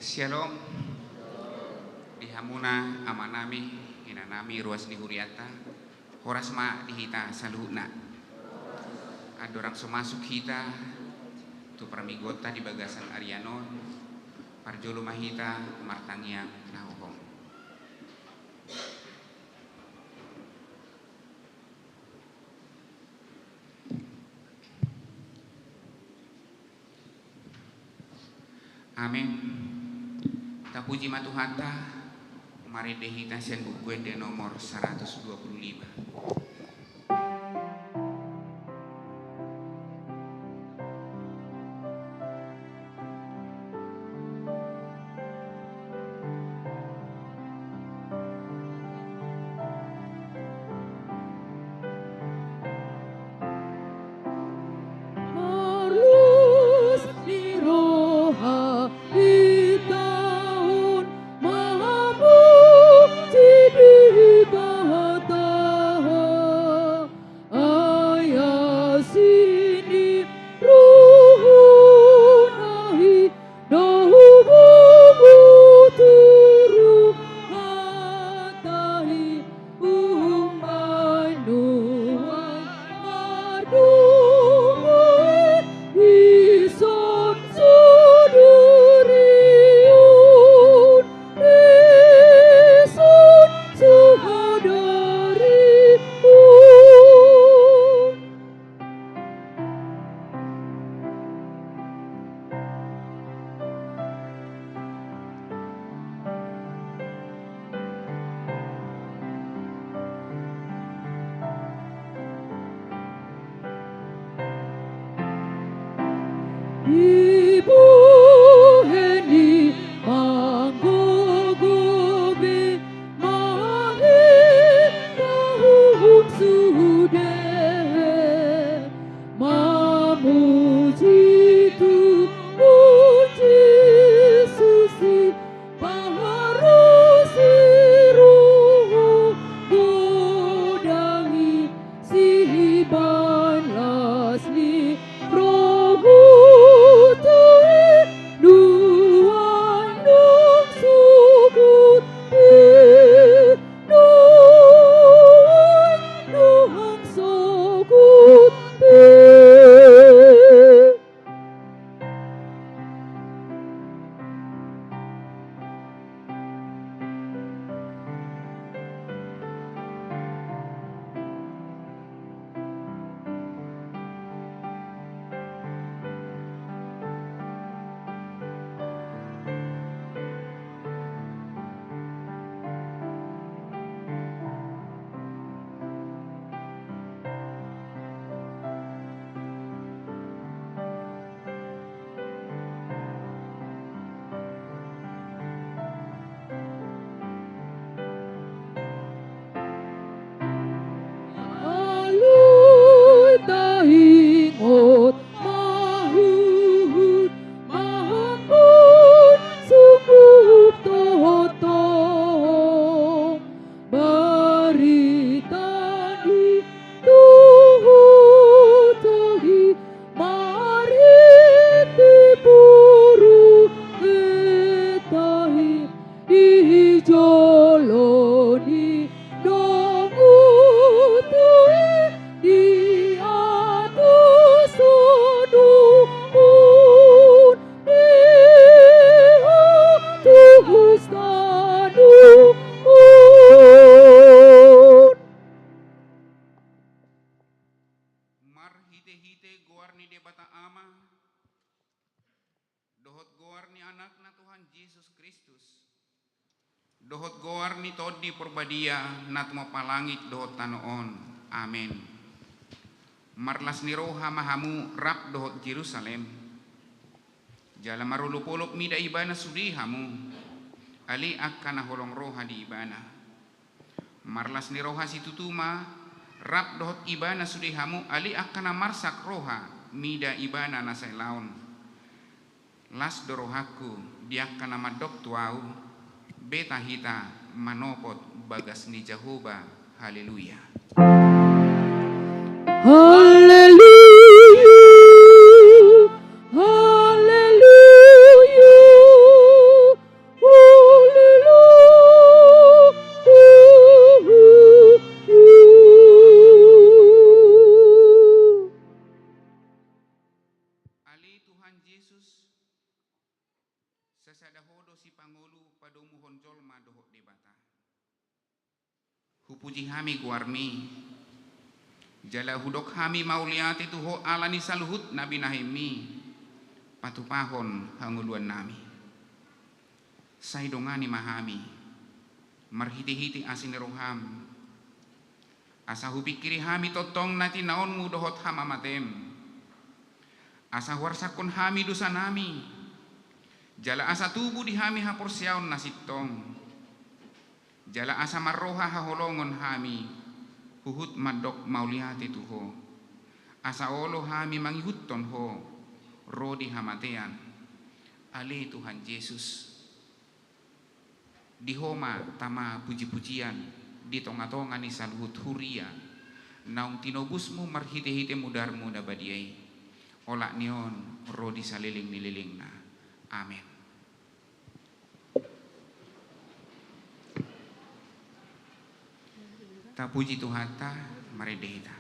Shalom. Dihamuna amanami inanami ruas di huriata. Horasma dihita saluhna. Adorang sumasuk hita tu pramigota di bagasan Arianon. Parjolo mahita martangiang nahuhong. Amin. Tapuji matuhata, mari dehita sian buku de nomor 125. Dohot goar ni todi porbadia nat mo palangit dohot tanoon. Amin. Marlas ni roha mahamu rap dohot Jerusalem. Jala marulupolok mida ibana sudihamu. Ali akan holong roha di ibana. Marlas ni roha situtuma rap dohot ibana sudihamu. Ali akan marsak roha mida ibana nasai laon. Las dorohaku diakan madok tuau. Beta hita manopot bagas ni Jehovah. Haleluya. Haleluya. Haleluya. Tuhan Yesus sasadahodo si pangulu padomuhon jolma dohok debata. Hupuji hami guarmi jala hudok hami mauliati tuho alani saluhut nabi nahimi patupahon hanguluan nami. Saidongani mahami marhiti-hiti asin roham asa hupikiri hami totong nati naonmu dohot hama matem. Asa warsakon hami dosa nami jala asa tubuh di hami hapor siaon nasitong jala asa marroha haholongon hami huhut madok mauliati tuho asa olo hami mangihutton ho rodi hamatean ale Tuhan Yesus di homa tama puji-pujian di tonga-tonga ni saluhut huria naung tinobusmu marhite-hite mudarmu dabadiai olak nion rodi saliling nililingna. Amin. Ta puji Tuhan ta maredehita.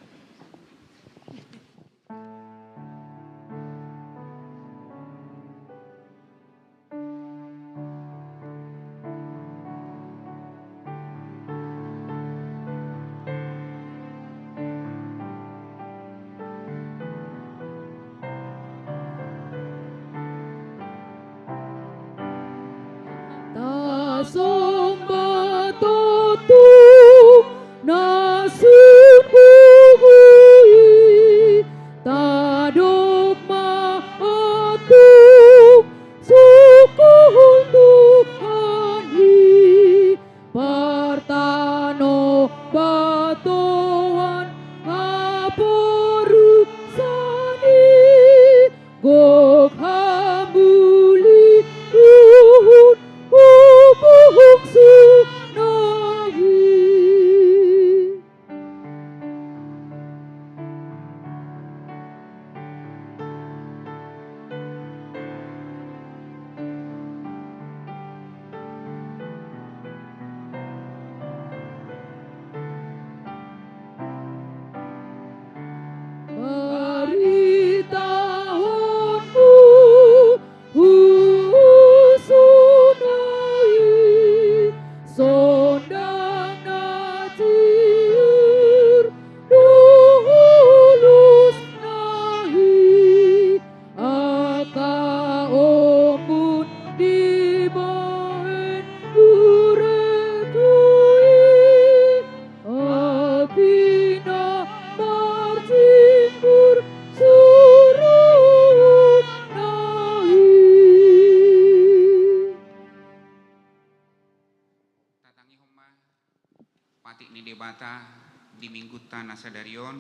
Di minggu tanah sadarion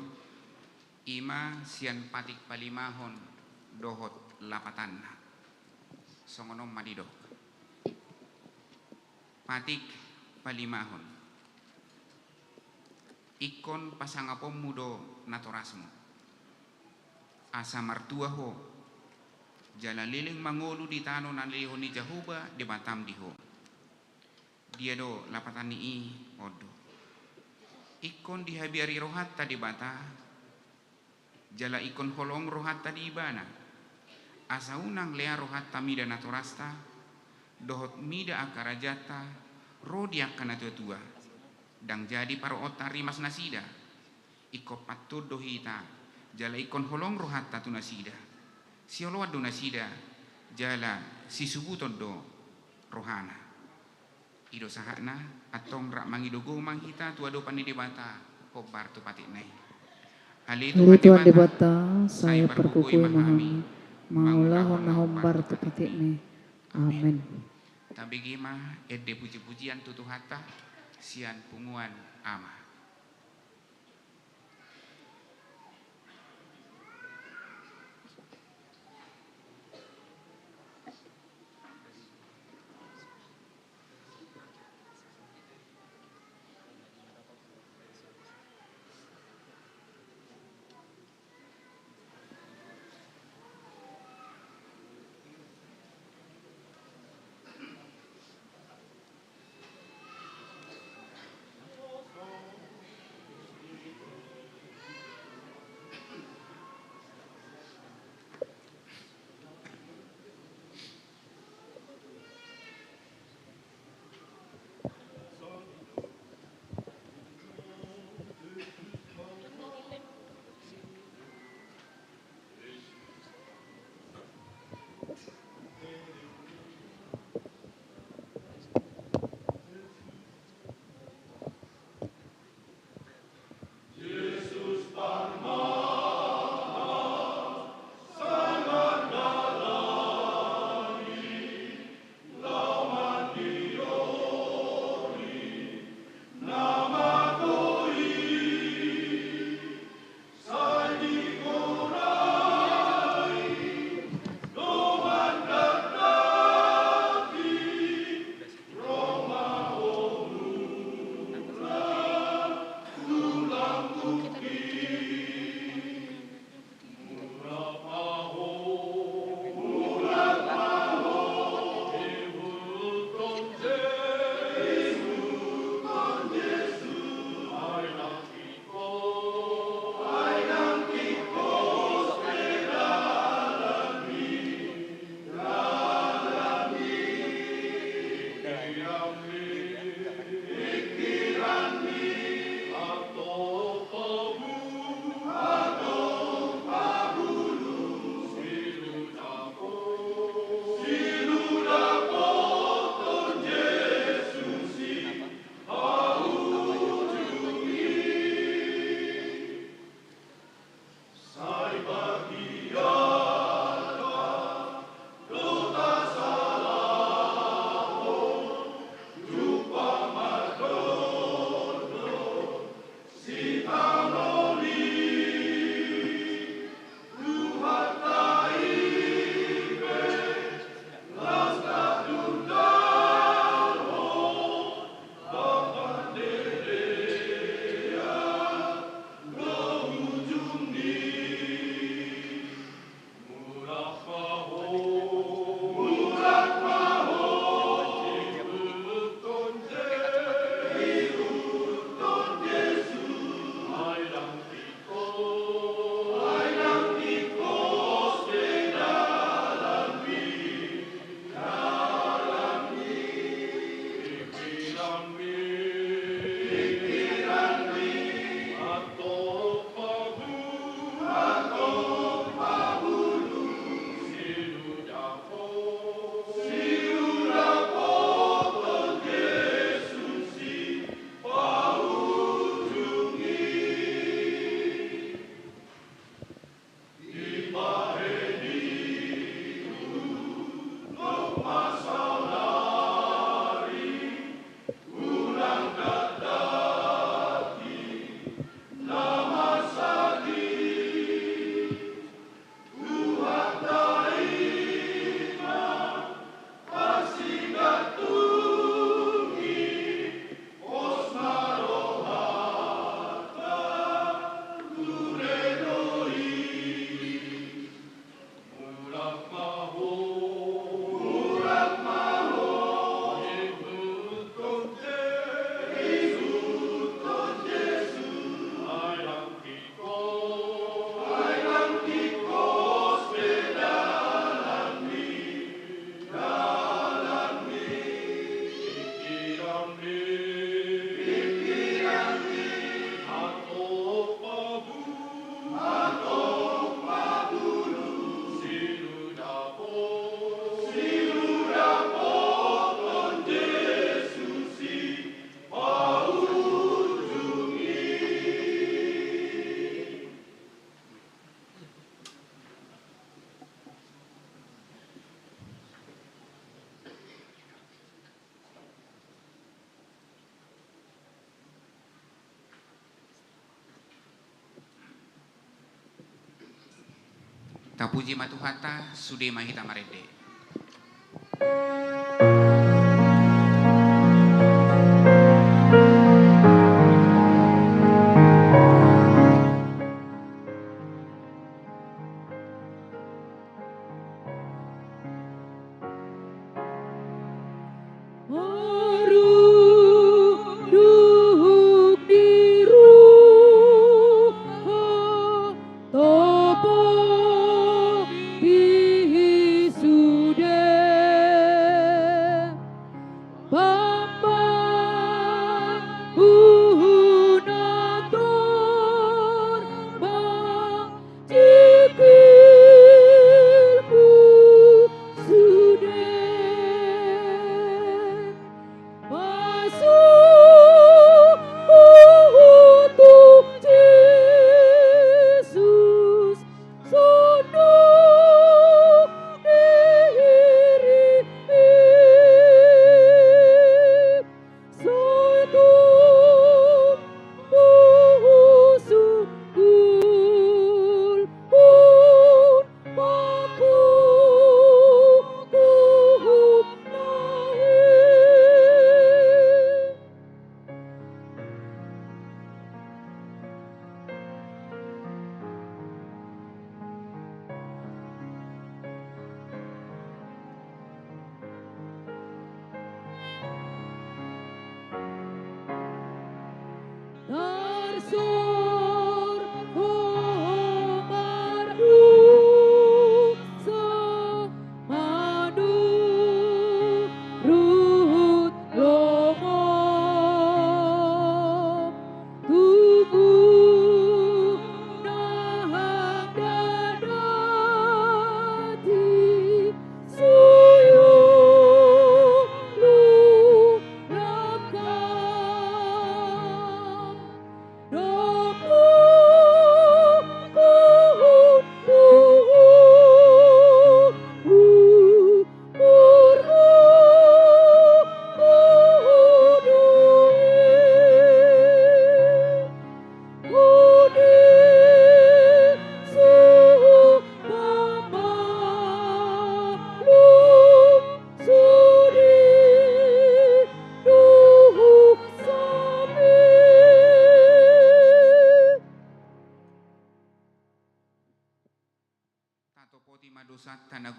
ima sian patik palimahon dohot lapatan songonom madidok patik palimahon ikon pasangapom mudo natorasmo asa martua ho jala liling mangolu di tano naliho ni jahuba di batam diho dia do lapatan ni odo ikon dihabiari rohat tadi bata jala ikon holong rohat tadi ibana asa unang lea rohat tamida naturasta dohot mida akarajata rodiak kana tua dang jadi paro otari mas nasida iko patud dohita jala ikon holong rohat tatu nasida sioloa do nasida jala sisubuton do rohana ido sahakna atong rak mangidogo manghita tuado pani debata kobar tu patik nai ali Tuhan debata saya perkukui mahami maulahon nahombar tu patik nai amin. Tabigi mah edde puji-pujian tutu hatta sian punguan ama. Tapuji matuhata sude mahita marede.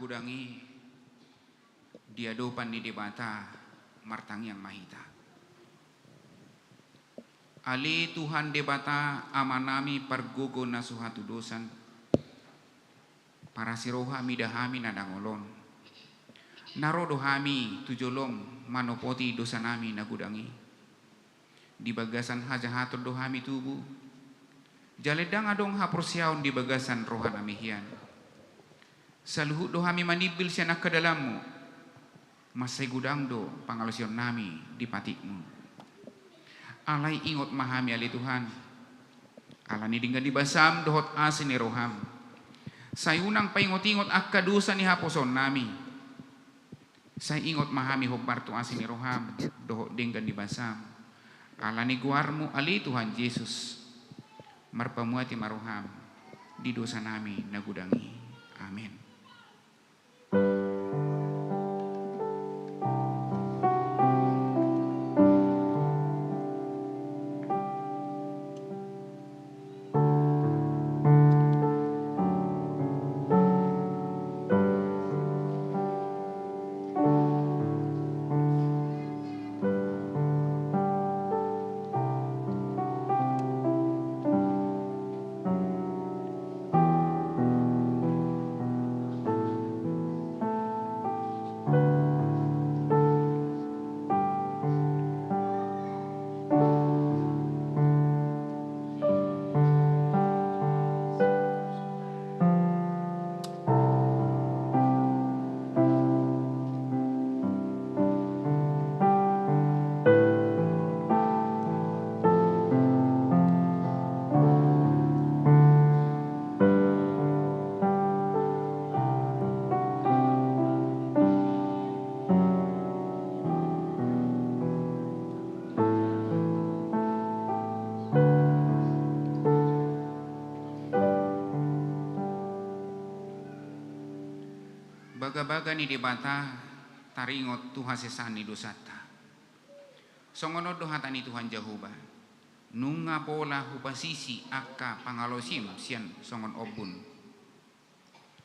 Gudangi diadopan di debata martang yang mahita. Ali Tuhan debata amanami pergugo nasuhatu dosan para siroha midahami nadangolon narodo hami tujolom manopoti dosa nami nagudangi di bagasan hajahatur dohami tubuh jaledang adong haprosyaon di bagasan rohan amihian saluhut dohami manibil sianak ke dalammu masai gudang do pangalusion nami di patikmu alai ingot mahami ali Tuhan alani dinggan dibasam dohot asini roham sayunang paingot-ingot akka dosa ni haposon nami say ingot mahami hobar tu asini roham dohot dinggan dibasam alani guarmu ali Tuhan Yesus marpamuati maroham di dosa nami nagudangi amin. baga-baga ni debata taringot Tuhan sesani dosata. Songono dohatani Tuhan Jehovah. Nunga pola hupasisi akka pangalosim sian songon obun.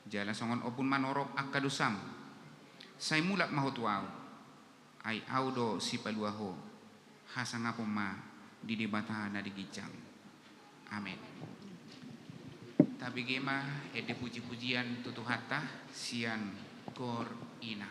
Jala songon obun manorop akka dosam. Sai mulak mahotwau. Ai audo si paluaho. Hasangapo ma di debata na digijang. Amin. Tapi gema ede puji-pujian tutu hatta sian kor ina.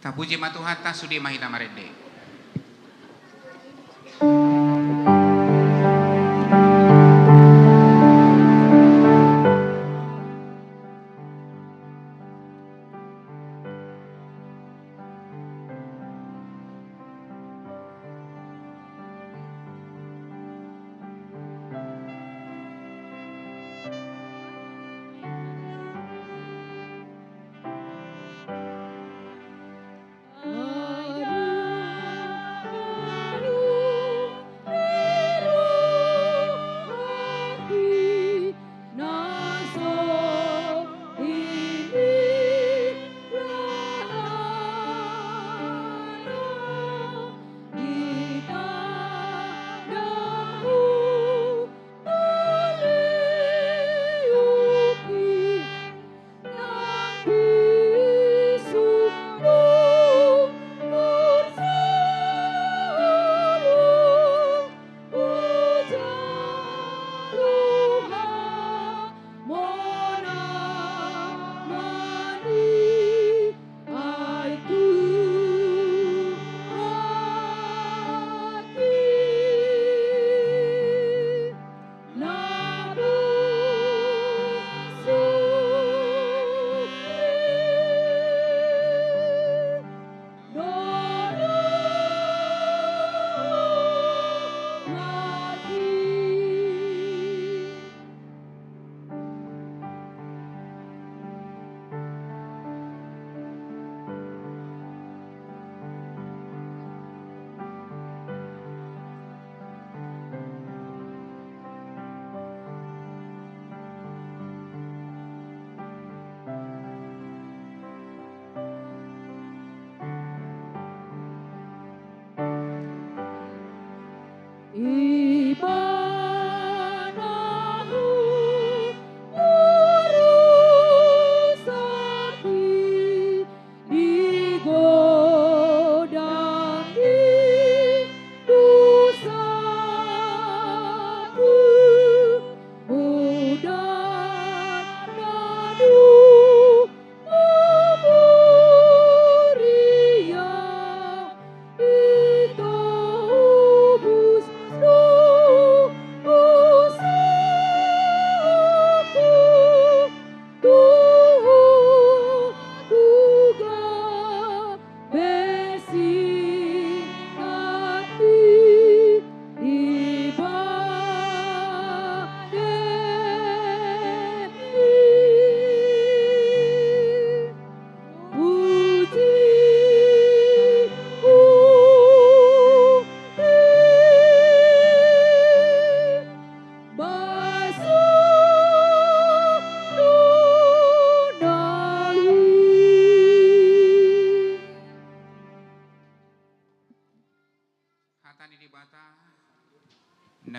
Tapuji matuhata sudi mahita marede. Aduh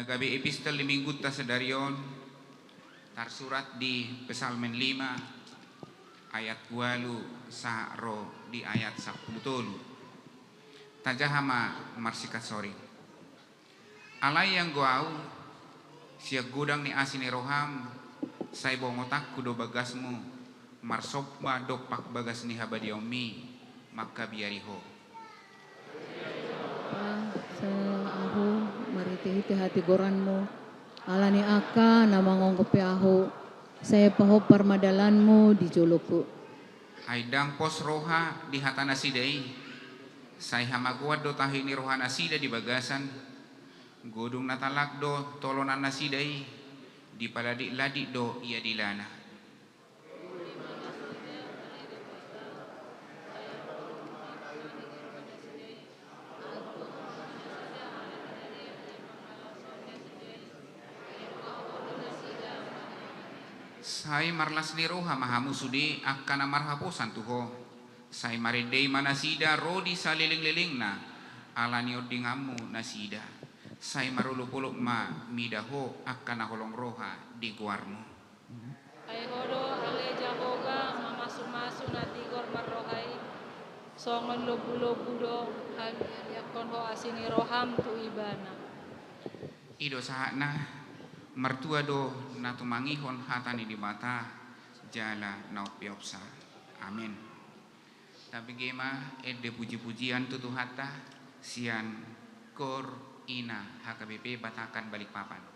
Nagabi epistel di minggu tasadarion tersurat di Pesalmen 5 ayat 8 sahro di ayat 10 tajahama marsikat sori alai yang goau siag gudang ni asini roham say bongotak kudo bagasmu marsopma dopak bagas ni habadiomi maka biariho sa aho mariti-hiti hati goranmu alani aka namangong kopi aho saya paho parmadalanmu di joloku haidang pos roha di hatana sidai say hamaguad do tahini roha nasida di bagasan godung natalak do tolonan nasidai di paladik ladik do ia dilana sai marlas ni roha mahamu sudi akan amarhaposan tuho sai maridei manasida rodi saliling-liling na alani odingamu nasida sai marulupuluk ma midaho akan naholong roha di guarmu Ay horo ale jahoga mamasuk-masuk na tigor marrohai songon lobu-lobu do yakon ho asini roham tu ibana. ido sahakna mertua do natumangihon hatani di mata jala naupiopsa amin tapi gema ede puji-pujian tutu hatta sian kor ina HKBP Batakan Balikpapan.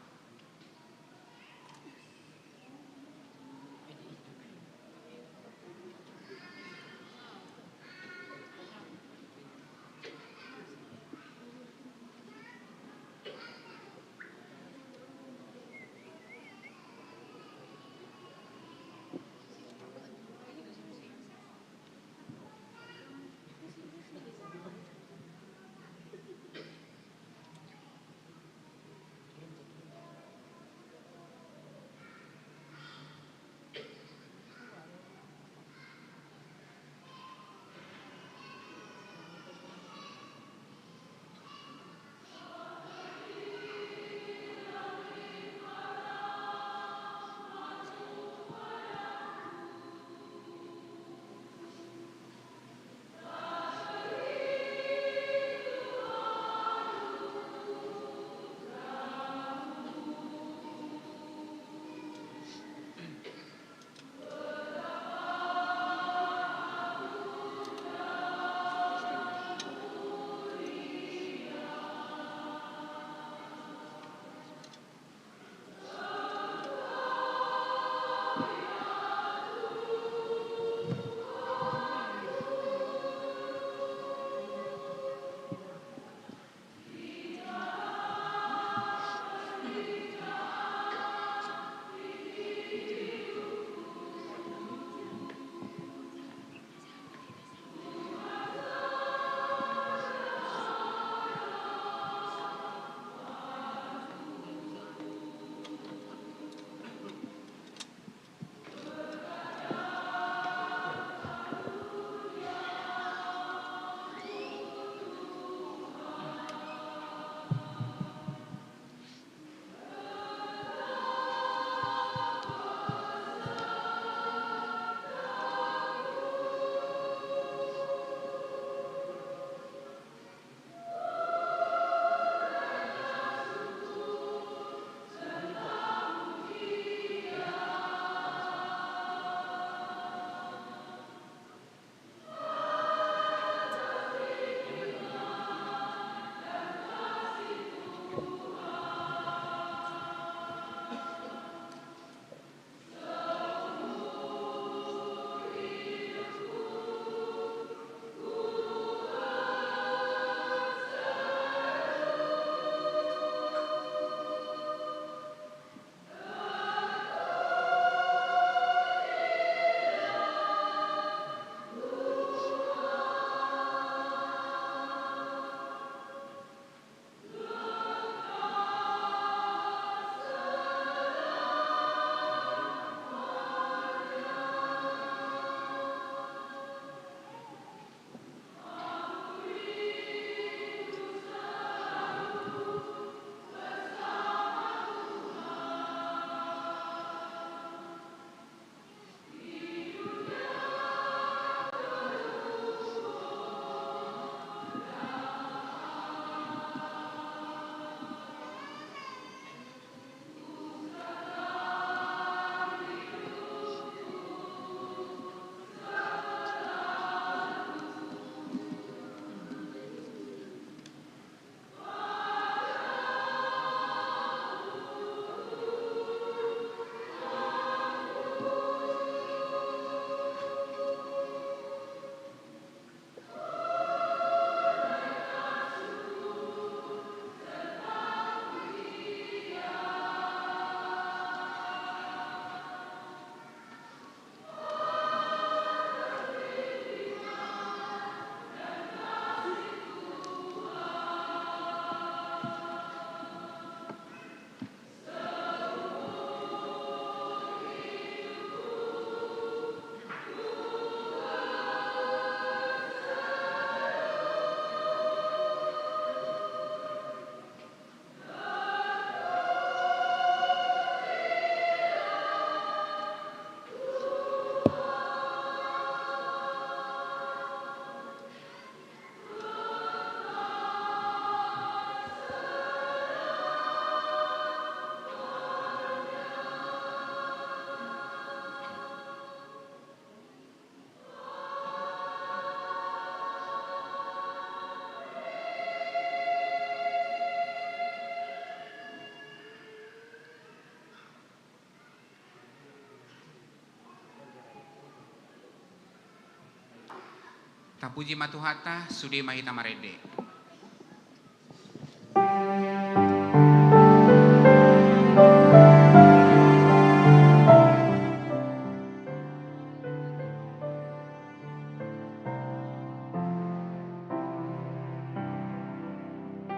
Tapuji matuhata sude mahita marede.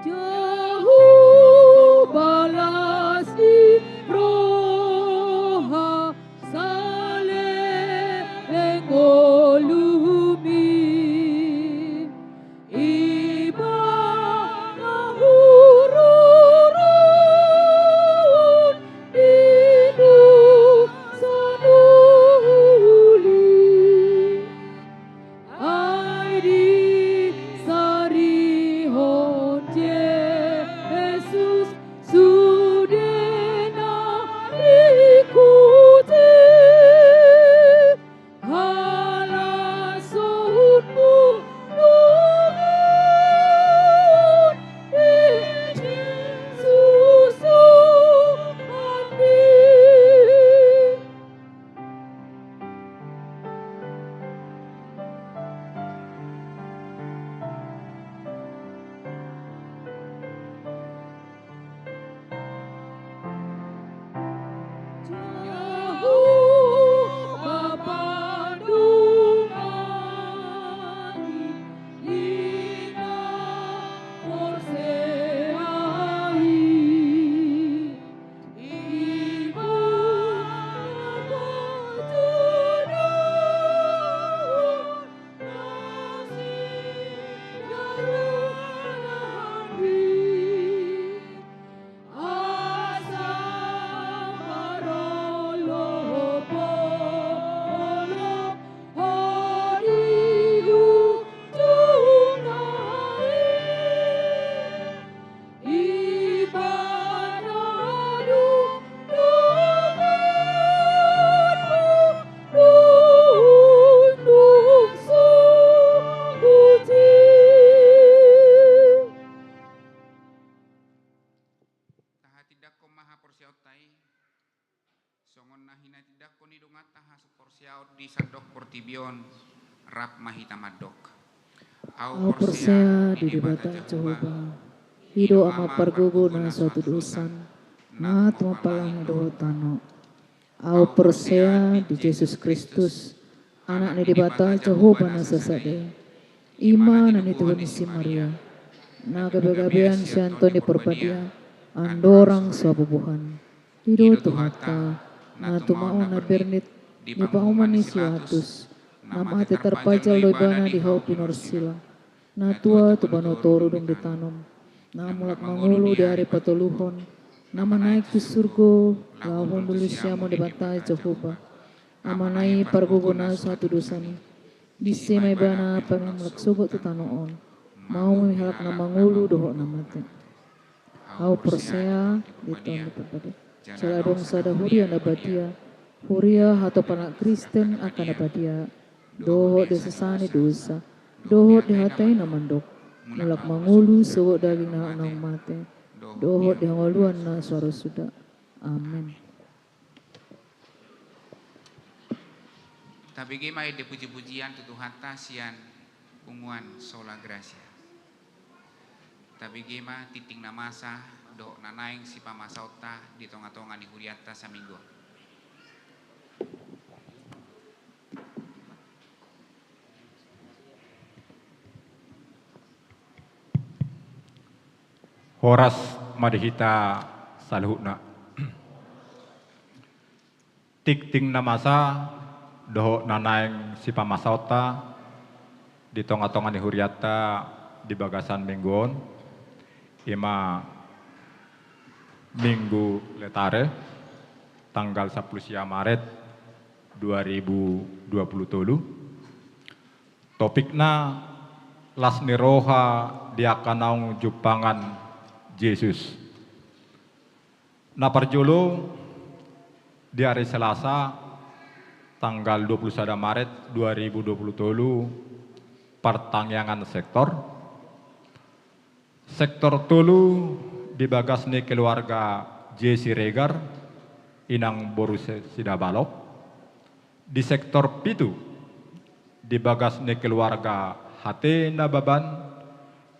Jauh balas di roha sale lengolumi ibadah hururun ibu sanuli Airi sari honje Jesus sudena ikuti halasunmu nuhun susu andi. Jauh Bapa dungani ina porseai ibu batunuh nasi darahandi asa marolo polo horigu tunai ibanadu nundung suci. Taha tidak ko maha porsiaut tai. Songon nahina tidak ko nidungat taha porsiaut di sadok portibion rap mahita madok. Au persea di debata Jehovah, hido ama pargogo na suatu dosan, na tuma palang do tano. Au persea di Yesus Kristus, anak ni debata Jehovah na sasade, ima na ni Tuhan isi Maria, na gabi-gabian si Antoni perpadia, andorang suabubuhan, hido tuhata, na tumaon na bernit, di pauman ni siatus, nama ate terpajal loibana di hau pinor sila. Na tua tu banotoro dong ditanam. Na mulak mangulu dari patoluhon. Nama naik tu surgo. Lahon dulu siamo debatai Jehovah. Nama naik parguguna satu dosani. Bise may bana pamimulak sugot tu tanoon. Mau mihalak na mangulu doho na mate. Au persea diton diperpade. Saladong sada huria na badia. Huria atau panak Kristen akan abadia. Doho desesani dosa. Dohot dihatai na mandok, mulak mangulu sewok daging na anong mate, dohot dihangaluan na suara suda. Amin. Tapi gimana de puji-pujian tu hata sian unguan sola gracia. Tapi gimana titing namasa do nanaing si pamasauta di tonga-tonga ni huriata sa minggu. Horas madihita salhutna. Tik-ting namasa doho nanaing si pamasauta di tonga-tonga ni huriata di bagasan mingguon ima minggu letare tanggal 10 Maret 2027. Topikna lasniroha diakanaung jupangan Yesus. Na parjolo di hari Selasa tanggal 21 Maret 2027 pertangyangan sektor tolu dibagas ni keluarga Jesse Regar inang Borus Sidabalok. Di sektor pitu dibagas ni keluarga hate na baban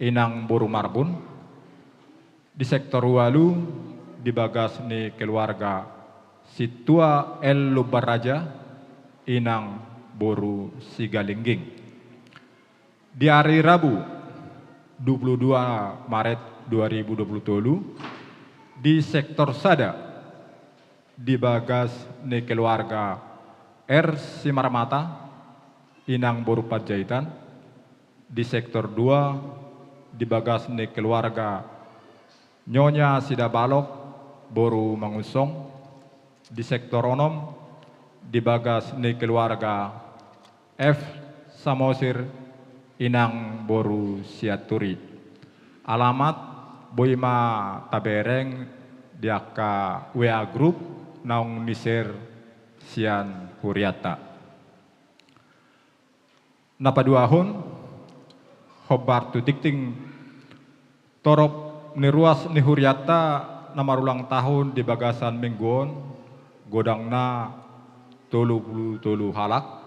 inang boru marbun. Di sektor walu dibagas ni keluarga Situa El Lubaraja inang boru Sigalingging. Di hari Rabu 22 Maret 2020 di sektor Sada dibagas ni keluarga R Simarmata inang boru Panjaitan. Di sektor 2 dibagas ni keluarga Nyonya Sidabalok boru Mangusong. Di sektor Onom dibagas ni keluarga F Samosir inang boru Siaturi. Alamat Boima Tabereng diaka WA Group naung Nisir Sian Huriata. Napaduahon hobar tutikting torop ni ruas ni Huriata namarulang tahun di bagasan mingguon godangna tolu halak.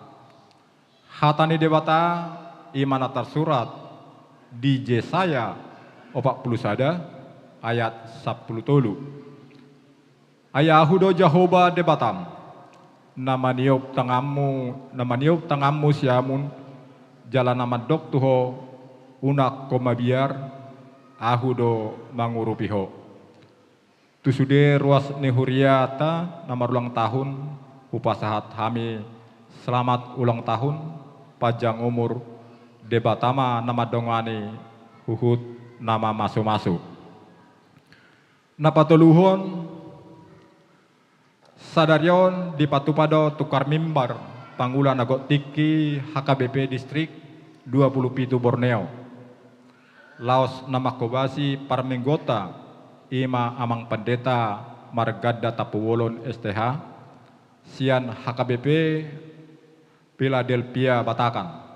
Hatani debata imana tersurat di Jesaya 41 ayat 10 tolu. Ayahudo Jehovah debatam namaniop tangammu siamun jalan namadok tuho unak komabiar ahudo mangurupiho. Tusude ruas ni Huriata nomor ulang tahun upasahat hami selamat ulang tahun panjang umur debatama nama dongani huhut nama masu-masu. Napatuluhon sadarion di Patupado tukar mimbar Pangulan Agot Tiki HKBP Distrik 27 Borneo. Laos nama kobasi Parmenggota Ima Amang Pendeta Margada Tapuwolon STH Sian HKBP Philadelphia Batakan.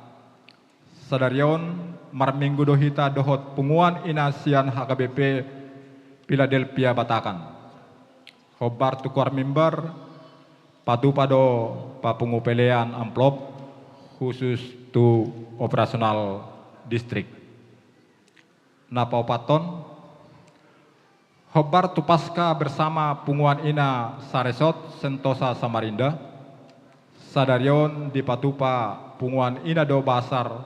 Sadarion Marminggu dohita dohot punguan ina Sian HKBP Philadelphia Batakan. Hobar tukar mimbar Patupado papungu pelean amplop khusus tu operasional distrik. Napaupaton hobar tu pasca bersama punguan ina Saresot Sentosa Samarinda. Sadarion di Patupa punguan ina do basar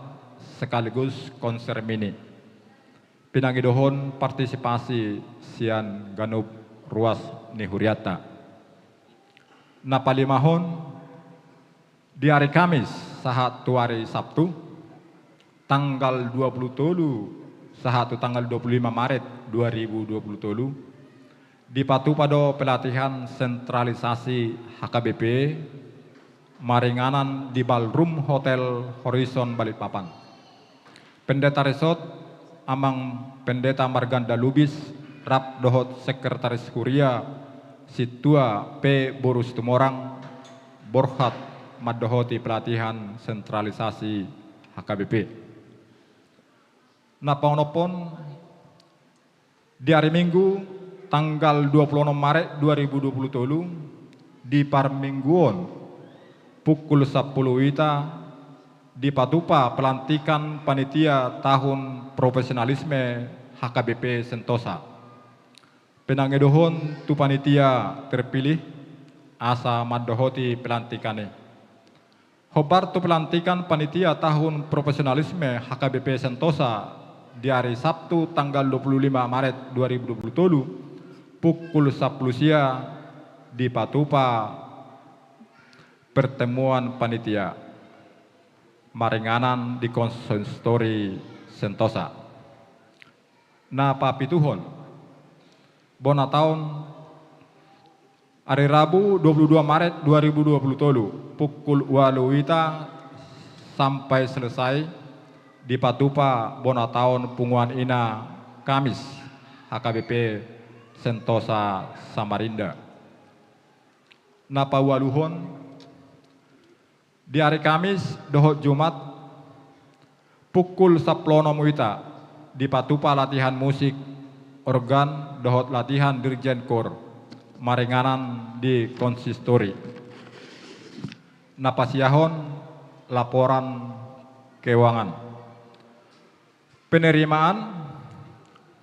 sekaligus konser mini. Pinangidohon partisipasi Sian Ganup ruas ni Huriata. Napalimahon di hari Kamis sahat tu hari Sabtu tanggal 27 sahat tu tanggal 25 Maret 2020 di Patupado pelatihan sentralisasi HKBP maringanan di Ballroom Hotel Horizon Balikpapan. Pendeta Resort Amang Pendeta Marganda Lubis Rap Dohot Sekretaris Kuria Situa P. Borus Tumorang Borhat Madohoti pelatihan sentralisasi HKBP. Napaunopon di hari Minggu tanggal 26 Maret 2020 di Parmingguon pukul 10 WITA di Patupa pelantikan panitia tahun profesionalisme HKBP Sentosa. Penangedohon tu panitia terpilih asa madohoti pelantikane. Hobar tu pelantikan panitia tahun profesionalisme HKBP Sentosa di hari Sabtu tanggal 25 Maret 2020 pukul 10 siang di Patupa pertemuan panitia maringanan di konsistori Sentosa. Napa pituhon bona tahun hari Rabu 22 Maret 2020 pukul 8 WITA sampai selesai di Patupa bona tahun punguan ina Kamis HKBP Sentosa Samarinda. Napa waluhon di hari Kamis dohot Jumat pukul 10 WITA di Patupa latihan musik organ dohot latihan Dirjen Kor maringanan di konsistori. Napasiahon laporan keuangan. Penerimaan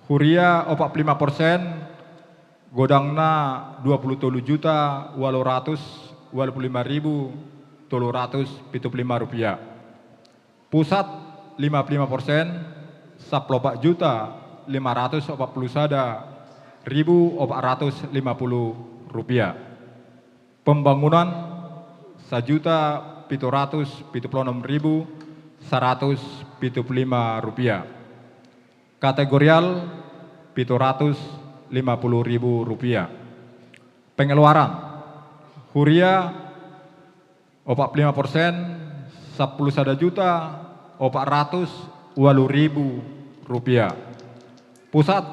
Huria 45%, godangna 27.885.375 rupiah. Pusat 55%, 10.541.450 rupiah. Pembangunan 1.776.175 rupiah. Kategorial 750.000 rupiah. Pengeluaran Huria 45%, 11.480.000 rupiah. Pusat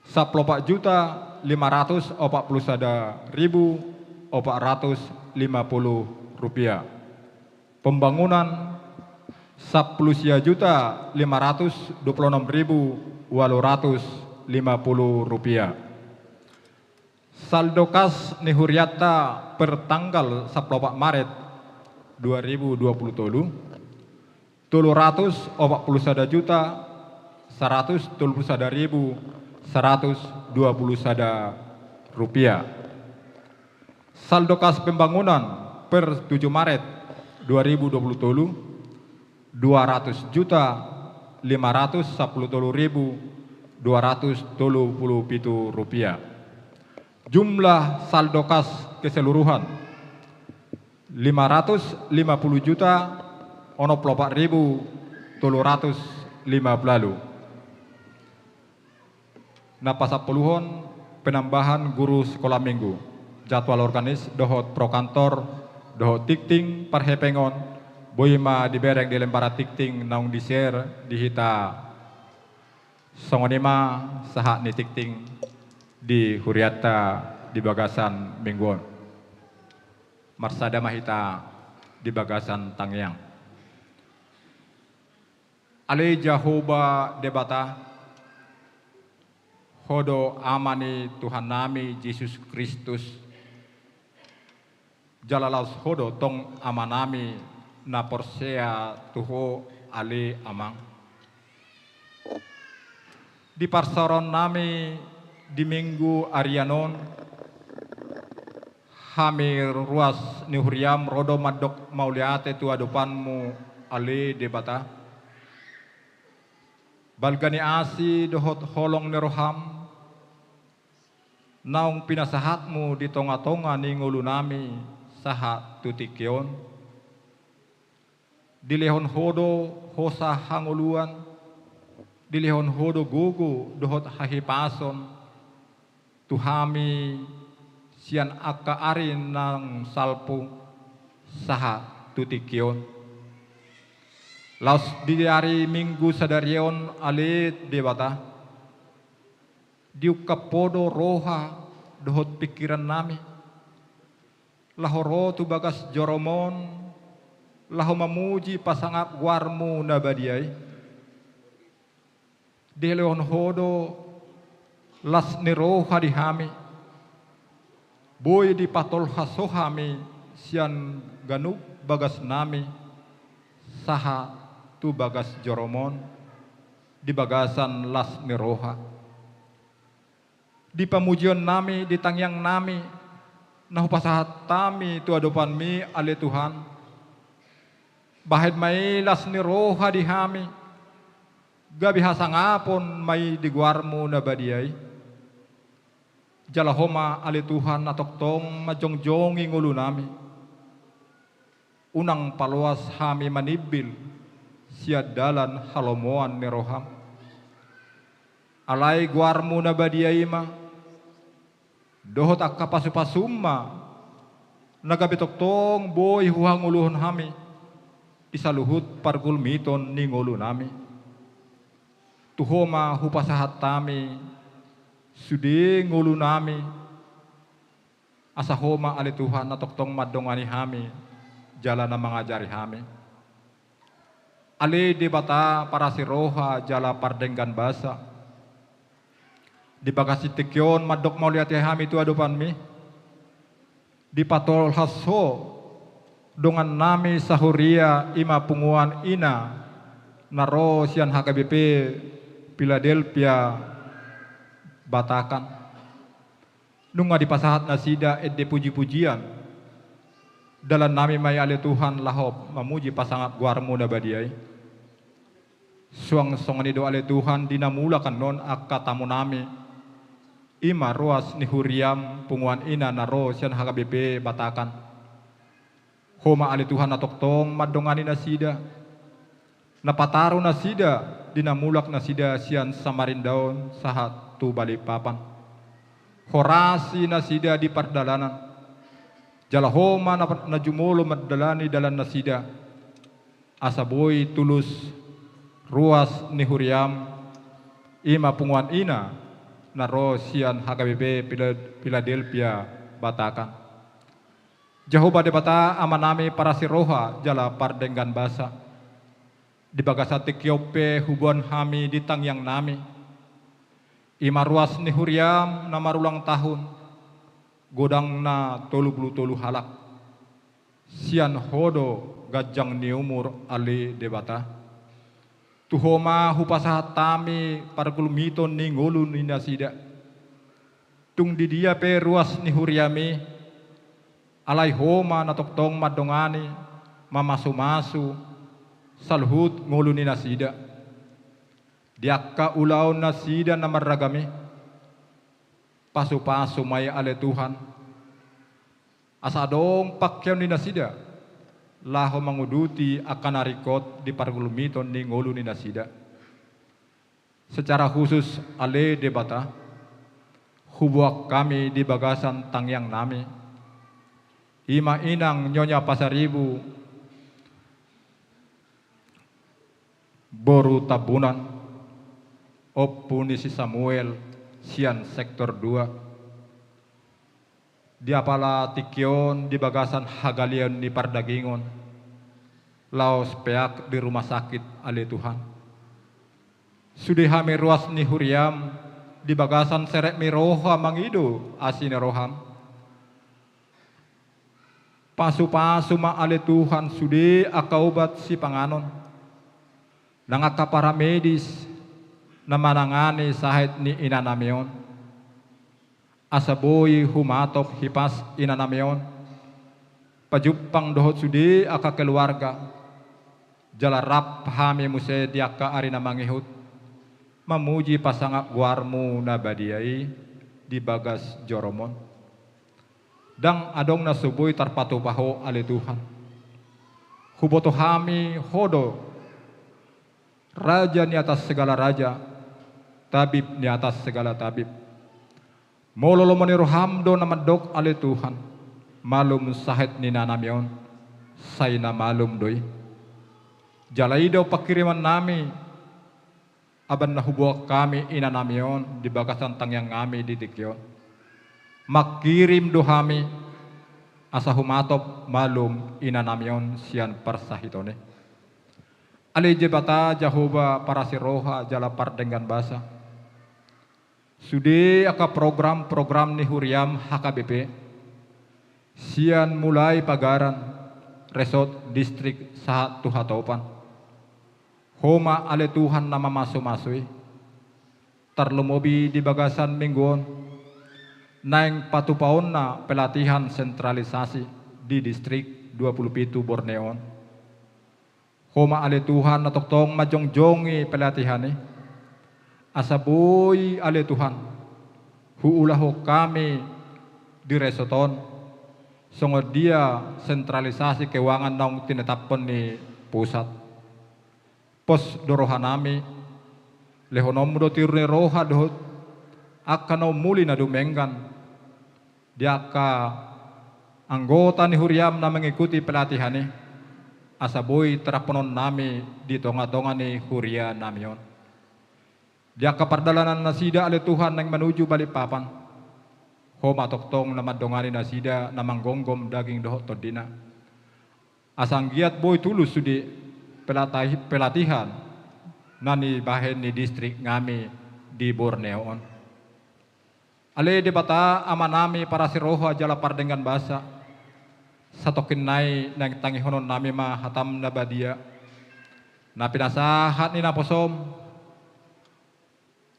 14.441.450 rupiah. Pembangunan 10.526.850 rupiah. Saldo kas ni Huriata per tanggal 14 Maret 2020 341.121.121 rupiah. Saldo kas pembangunan per 7 Maret 2020 200.510.277 rupiah. Jumlah saldo kas keseluruhan 550.064.315. Napasapuluhon penambahan guru sekolah minggu. Jadwal organis dohot prokantor dohot tikting parhepengon boima dibereng di lembara tikting naung di share dihita songonima saha ni tikting di Huriata di bagasan mingguon. Marsada mahita di bagasan Tangyang. Ale Jahoba debata hodo amani Tuhan nami Yesus Kristus jalalaus hodo tong amanami na porsea tuho ali amang. Di parsaron nami di minggu Arianon hamir ruas ni Huriam rodo madok mauliate tu adupanmu ali debata. Balgani asi dohot holong ni roham naung pinasahatmu di tonga-tonga ni ngulu nami saha tutikyon. Dilehon hodo hosa hanguluan, dilehon hodo gugu dohot hahipason, tuhami sian akka arin nang salpu saha tutikyon. Laus di hari minggu sadarion alit debata, diukapodo roha dohot pikiran nami, lahoro tu bagas joromon, lahu mamuji pasangap warmu nabadiai. Delehon hodo las niroha dihami. Boy di patol hasohami sian ganuk bagas nami. Saha tu bagas joromon di bagasan las niroha. Di pamujian nami, di tangyang nami. Nahu pasahat tami tu adopan mi ale Tuhan. Bahid may las ni roha dihami, gabi hasangapon may diguarmu na badiyay. Jalahoma ali Tuhan natoktong majongjongi ngulu nami. Unang paluas hami manibil, siad dalan halomoan ni roham. Alay guarmu na badiyay ma, dohot ak kapasupasuma, nagabitoktong boy huhanguluhon hami. Isaluhut pargul miton ni ngulu nami. Tuhoma hupasahat tami sudi ngulu nami. Asahoma ali Tuhan natoktong madongani hami jala na mangajari hami. Ali di bata para siroha jala pardenggan basa. Di bagasi tikyon madok mauliati hami tu adupan mi. Di patol haso dongan nami sahuria ima punguan ina naro sian HKBP Philadelphia Batakan. Nunga di pasahat nasida edde puji-pujian. Dalam nami may ale Tuhan lahop memuji pasangat guarmu na badiay. Suang songan do ale Tuhan dinamulakan non akka tamu nami. Ima ruas ni huriam punguan ina naro sian HKBP Batakan. Homa ale Tuhan natoktong madongani nasida. Napataro nasida dinamulak nasida sian Samarindaon sahat tu Balikpapan. Horasi nasida di pardalanan. Jalahoma na jumulo madalani dalan nasida. Asaboy tulus ruas ni huriam ima punguan ina naro sian HKBP Philadelphia Batakan. Jehovah debata amanami para siroha jala pardenggan basa. Di bagasati kiope hubon hami di tangyang nami. Ima ruas ni huriam na marulang tahun. Godang na tolu halak. Sian hodo gajang ni umur ali debata. Tuhoma hupasahat tami para kulumito ni ngulu ni nasida. Tung di dia pe ruas ni huriami. Alay homa na toktong madongani mamasu-masu salhut ngulu ni nasida. Diakka ulaw nasida na maragami. Pasu-pasu may ale Tuhan. Asadong pakyaw ni nasida. Laho manguduti akan narikot di pargulumiton ni ngulu ni nasida. Secara khusus ale debata. Hubuak kami di bagasan tangyang nami. Ima inang Nyonya Pasaribu Boru Tabunan Opuni si Samuel sian sektor 2 diapala tikion di bagasan hagalion di pardagingon laos peak di rumah sakit ale Tuhan sudihami ruas ni huriam di bagasan serek miroha mangido asine roham pasu-pasu ma ale Tuhan sudi akaubat si panganon nangaka para medis na manangani sahit ni inanamion. Asaboy humatok hipas inanamion. Pajupang dohot sudi aka keluarga. Jalarap hami muse diaka ari na mangihut. Mamuji pasangak guarmu na badiai di bagas joromon. Dang adong na suboy tarpatupaho ali Tuhan. Huboto hami hodo. Raja ni atas segala raja. Tabib di atas segala tabib. Mololo meniru hamdo na madok ale Tuhan. Malum sahit ni nanamion. Say na malum doy. Jalay daw pakiriman nami. Aban na hubuak kami inanamion. Di bagasan tangyang kami didikyon. Makirim do hami. Asa humatop malum inanamion siyan parsahitone. Ali jebata Jehovah para siroha jala pardenggan basa. Sudi aka program-program ni huriam HKBP. Sian mulai pagaran resort distrik sahat tuhatopan. Homa ale Tuhan nama masu-masui. Tarlumobi di bagasan mingguon. Naing patupaon na pelatihan sentralisasi di distrik 27 Borneon. Homa ale Tuhan na toktong majongjongi pelatihan ni. Asaboy ale Tuhan. Huulaho kami di resoton. Sungod dia sentralisasi keuangan nang tinetapon ni pusat. Pos dorohan nami. Lehonom do tirne roha dohot. Akano muli na dumenggan. Diaka anggota ni huriam na mengikuti pelatihan ni. Asaboy teraponon nami di tonga-tonga ni huria namion. Dia kapardalanan nasida ale Tuhan yang menuju Balikpapan. Homa toktong na madongani nasida na manggonggom daging dohot todina. Asang giat boy tulus sudi pelatihan nani bahen ni distrik ngami di Borneoon. Ale debata amanami para siroha jala pardengan basa. Satokin nai nang tangihonon nami ma hatam na badia. Na pinasahat ni naposom.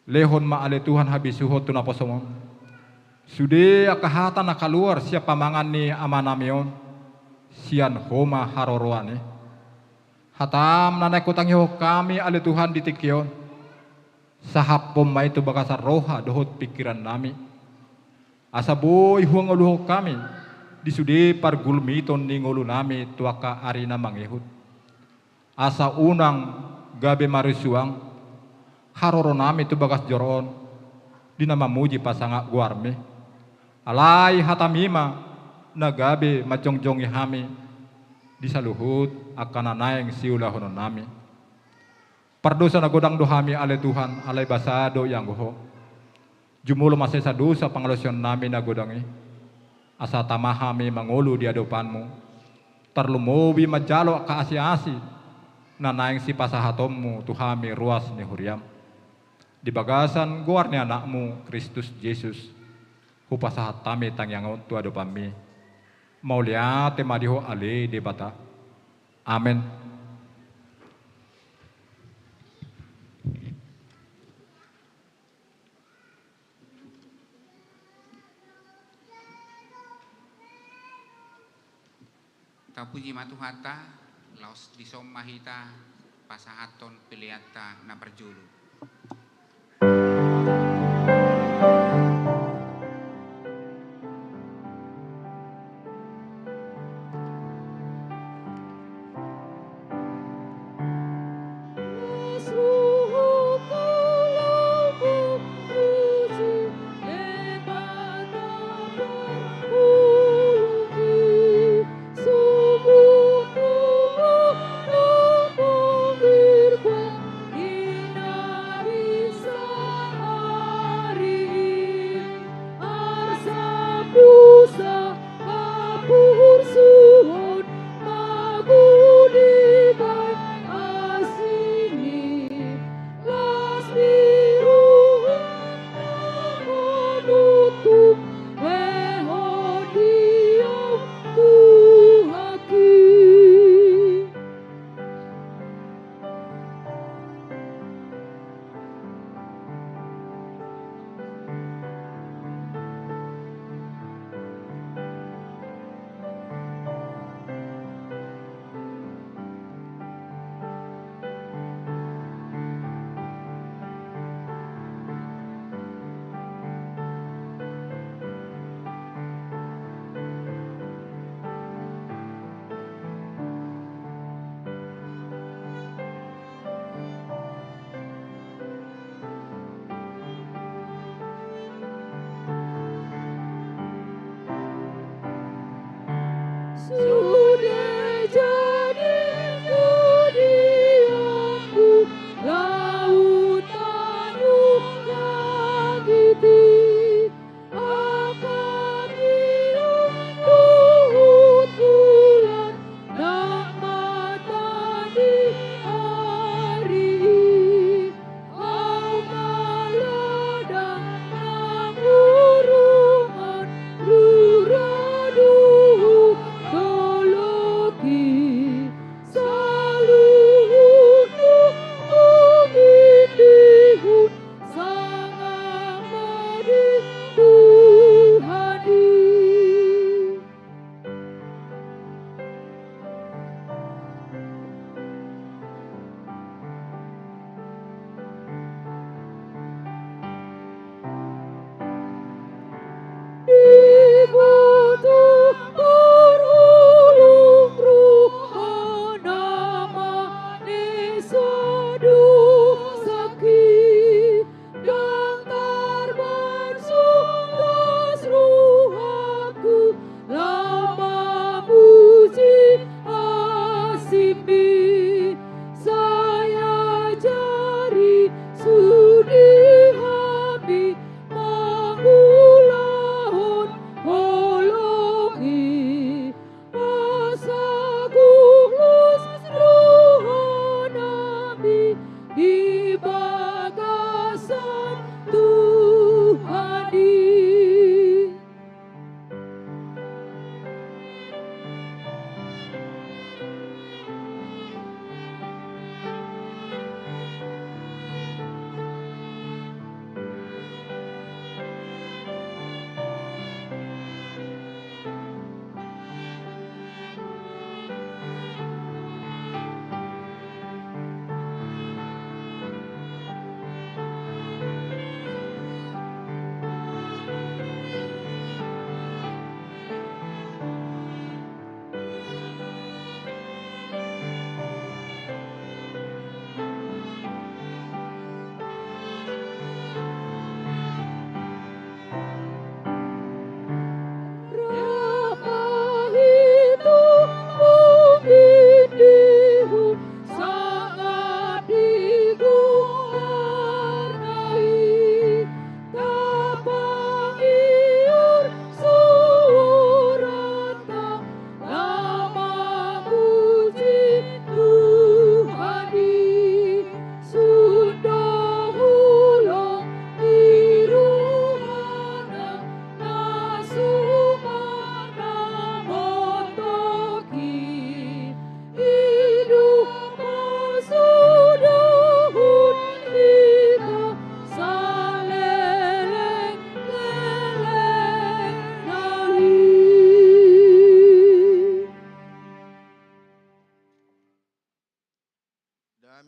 Lehon maale Tuhan habis suhot tu naposom. Sude akahatan na keluar siapa mangan ni amanamion. Sian homa haroroane. Hatam nanay kutang yo kami ale Tuhan ditikyon. Sahap pom itu bakasar roha dohot pikiran nami. Asa boy huang uluho kami. Disude par gulmiton ni ngulu nami tuaka arina mangehut. Asa unang gabe marisuang. Haroro nami tu bagas joron. Dina mamuji pasanga guarme. Alai hatamima nagabe macongjongi hami. Disaluhut akan naeng siulahonon nami. Pardosa na godang dohami ale Tuhan alai basado yang goho. Jumulo masesa dosa pangalosyon nami na godangi. Asa tamahami mangulu di adopanmu. Terlumobi majalo ka asi-asi. Na naeng si pasahatommu tuhami ruas ni huriam. Di bagasan guar ni anakmu Kristus Yesus. Hupasahat tami tangyangon tu adopami. Maulia temadiho ale debata. Amen. Tapuji matuhata, laos disomahita, pasahaton piliata na berjulu. Ina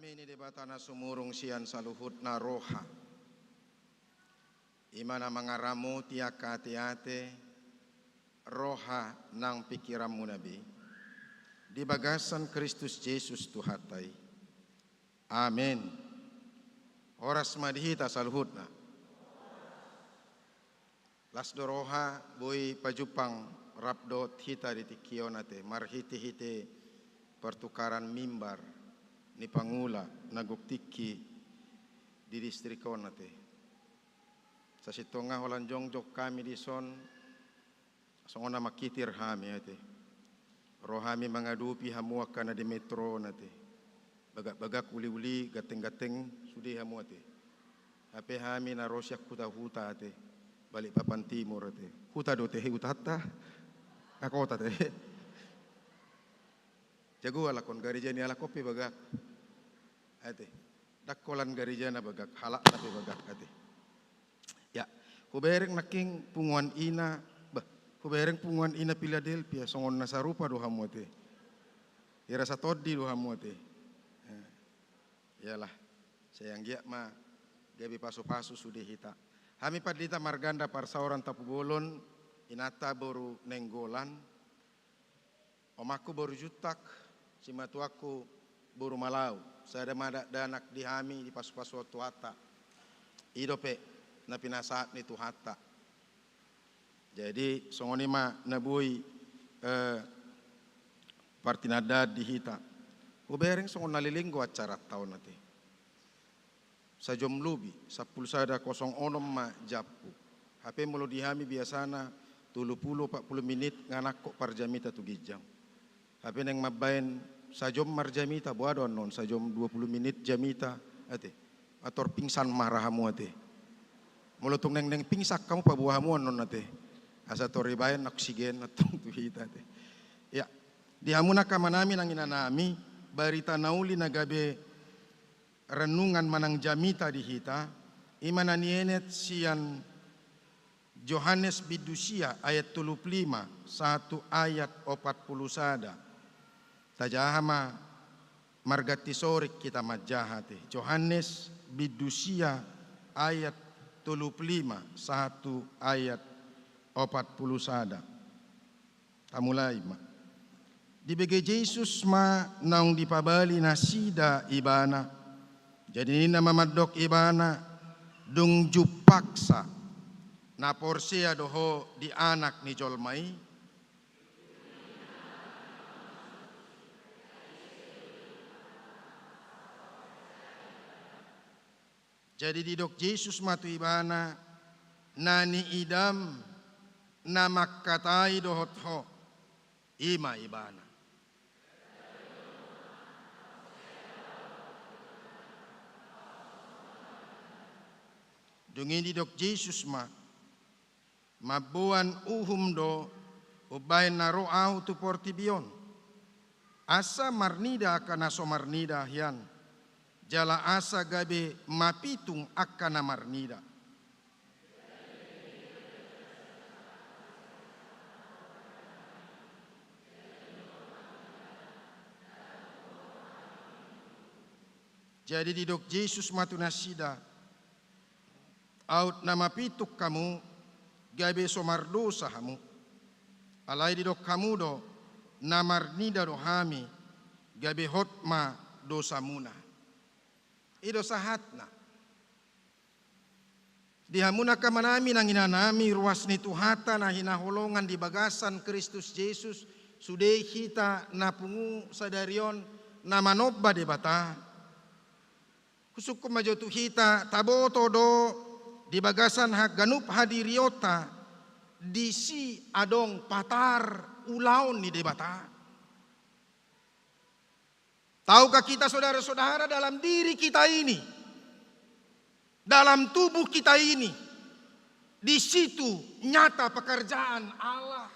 Kami ini debatana sumurung sian saluhutna roha. Imana mangaramu tiaka hati-hati roha nang pikiranmu nabi. Di bagasan Kristus Yesus Tuhatai. Amin. Horas madihita saluhutna. Las doroha boy pajupang rapdot hita di tikionate marhiti-hiti pertukaran mimbar ni pangula naguktiki di distrikonate. Sa sitonga holan jongjok kami di son songona makitir hami ate. Rohami mangadupi hamuak kana di metro nate. Bagak-bagak uli-uli gateng-gateng sudi hamu ate. Hape hami na rosyak huta-huta ate. Balik papan timur ate. Huta do tehe utata. Akota tehe. Jago alakon garija ni ala kopi bagak. Ate. Dakkolan garija na bagak halak tapi bagak ate. Ya, kubereng naking punguan ina, kubereng punguan ina Philadelphia songon nasarupa do hamu ate. Ira sa toddi do hamu ate. Yalah, sayang giak ma gabi pasu-pasu sudi hita. Hami padlita marganda parsauran tapu bolon inata boru nenggolan. Omaku boru jutak, si matuaku boru malau. Saya ada danak di hami di pasu-pasu tuata. Idope na pinasaat ni tuhata. Jadi songoni ma nabui partinada di hita. Ubereng songon nalilinggo acara tahun nanti. Sa jom lubi, sa pulsada 06 ma japu. HP mulu dihami biasana 30-40 menit nganak kok parjamita tu gijang. HP neng mabain sa jom marjamita buadon non sa jom 20 menit jamita ate. Ator pingsan marahamu ate. Mulu tung neng pingsak kamu pa buahamu non ate. Asa toribayan oksigen atong tuhita ate. Ya, dihamuna kamanami nang inanami barita nauli nagabe renungan manang jamita di hita imana nienet sian Yohanes bidusia ayat 35 1 ayat 40 sada tajahama margati sorik kita majahate Yohanes bidusia ayat 35 1 ayat 40 sada tamulai ma di bege Jesus ma naung dipabali nasida ibana. Jadi ini nama madok ibana dung jupaksa na porsia doho di anak ni jolmai. Jadi di dok Yesus matu ibana nani idam namak katai dohot ho ima ibana. Dungi di dok Yesus ma mabuan uhum do ubain naro au tu portibion asa marnida akan aso marnida hian jala asa gabe mapitung akan marnida. Jadi di dok Yesus matu nasida out nama pituk kamu gabe somardo sahamu alai di dok kamu do namarnida do hami gabe hotma dosa muna ido sahatna dihamuna kamanami nang inanami ruas ni tuhata na hinaholongan di bagasan Kristus Yesus sudai hita napungu sadarion namanobba de bata kusuk majotu hita taboto do di bagasan hak ganup hadiriota di si adong patar ulaun ni debata. Tahukah kita saudara-saudara dalam diri kita ini, dalam tubuh kita ini, di situ nyata pekerjaan Allah.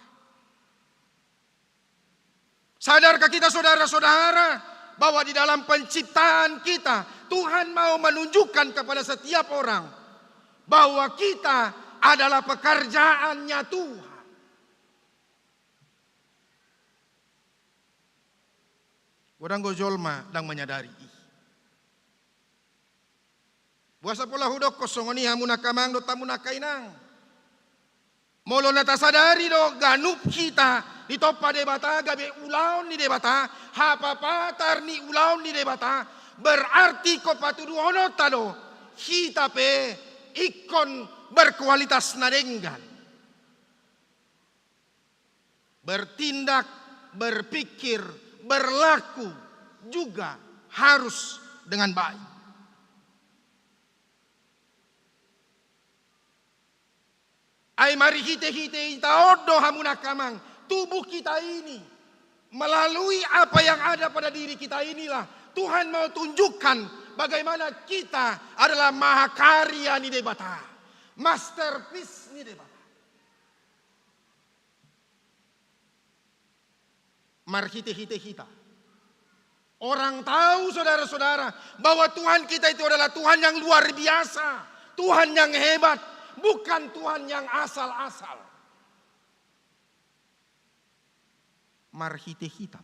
Sadarkah kita saudara-saudara bahwa di dalam penciptaan kita Tuhan mau menunjukkan kepada setiap orang bahwa kita adalah pekerjaannya Tuhan. Orang gojolma dang menyadari Buasa pola hudok kosongoni hamuna kamang do tamuna kainang. Molo nata sadari do ganup kita di topa debata gabe ulaun ni debata hapapatar ni ulaun ni debata berarti ko patuduhono tado kita pe ikon berkualitas nadenggan. Bertindak, berpikir, berlaku juga harus dengan baik. Ay mari hite-hite ita odo hamuna kamang tubuh kita ini melalui apa yang ada pada diri kita inilah Tuhan mau tunjukkan bagaimana kita adalah mahakarya ni debata, masterpiece ni debata. Mari hite-hite kita. Orang tahu saudara-saudara bahwa Tuhan kita itu adalah Tuhan yang luar biasa, Tuhan yang hebat, bukan Tuhan yang asal-asal. Marhite hitam.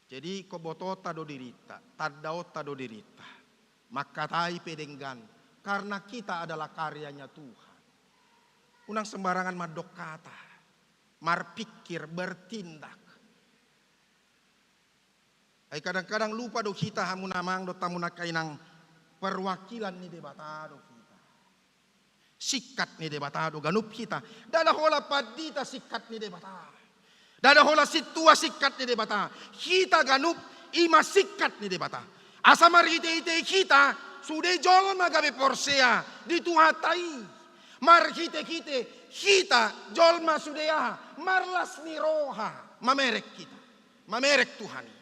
Jadi koboto tado dirita, tadao tado dirita. Maka tai pedenggan, karena kita adalah karyanya Tuhan. Unang sembarangan madok kata, marpikir, bertindak. Ay kadang-kadang lupa do kita hamunamang do tamuna kainang perwakilan ni debatado kita. Sikat ni debatado ganup kita. Dada hola padita sikat ni debata. Dada hola situa sikat ni debata. Kita ganup ima sikat ni debata. Asa marhite-hite kita sudah jolma gabe porsea dituhatai. Marhite-hite kita jolma sudah marlas ni roha mamerek kita. Mamerek Tuhan.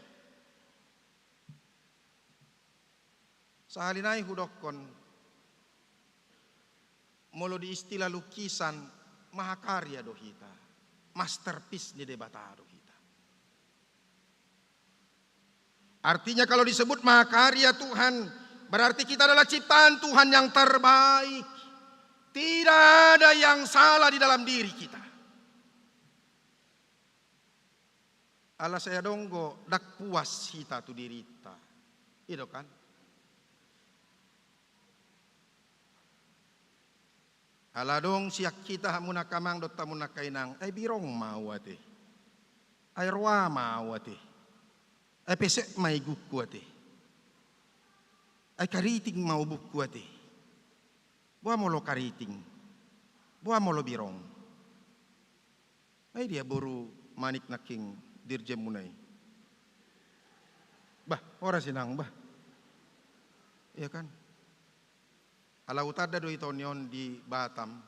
Sahalinai hudokon molo di istilah lukisan mahakarya do kita, masterpiece di debata do kita. Artinya kalau disebut mahakarya Tuhan berarti kita adalah ciptaan Tuhan yang terbaik. Tidak ada yang salah di dalam diri kita. Ala saya donggo dak puas kita tu dirita. Itu kan? Aladong siak kita hamuna kamang dot tamuna kainang ay birong mawate. Ay rwa mawate. Ay pesek may gukwate. Ay kariting mau bukwate. Buah molo kariting. Buah molo birong. Ay dia boru manik naking dirjem munay. Bah, ora sinang bah. Iya kan? Ala utada do itonion di Batam,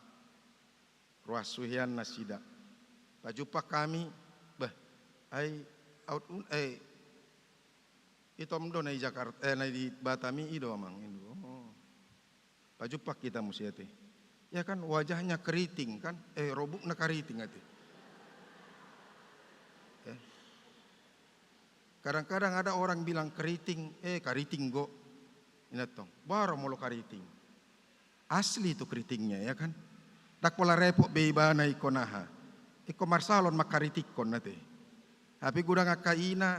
ruas suhian nasida. Pajupa kami, bah, ay out itom do na Jakarta, na di Batami ido amang indo. Oh. Pajupa kita musiate. Ya kan wajahnya keriting kan, robuk na keriting ati. Kadang-kadang ada orang bilang keriting, keriting go, inatong, baru molo keriting. Asli itu keritingnya ya kan. Dak pola repot beiba na ikonaha. Iko marsalon makaritikon nate. Tapi gudang akaina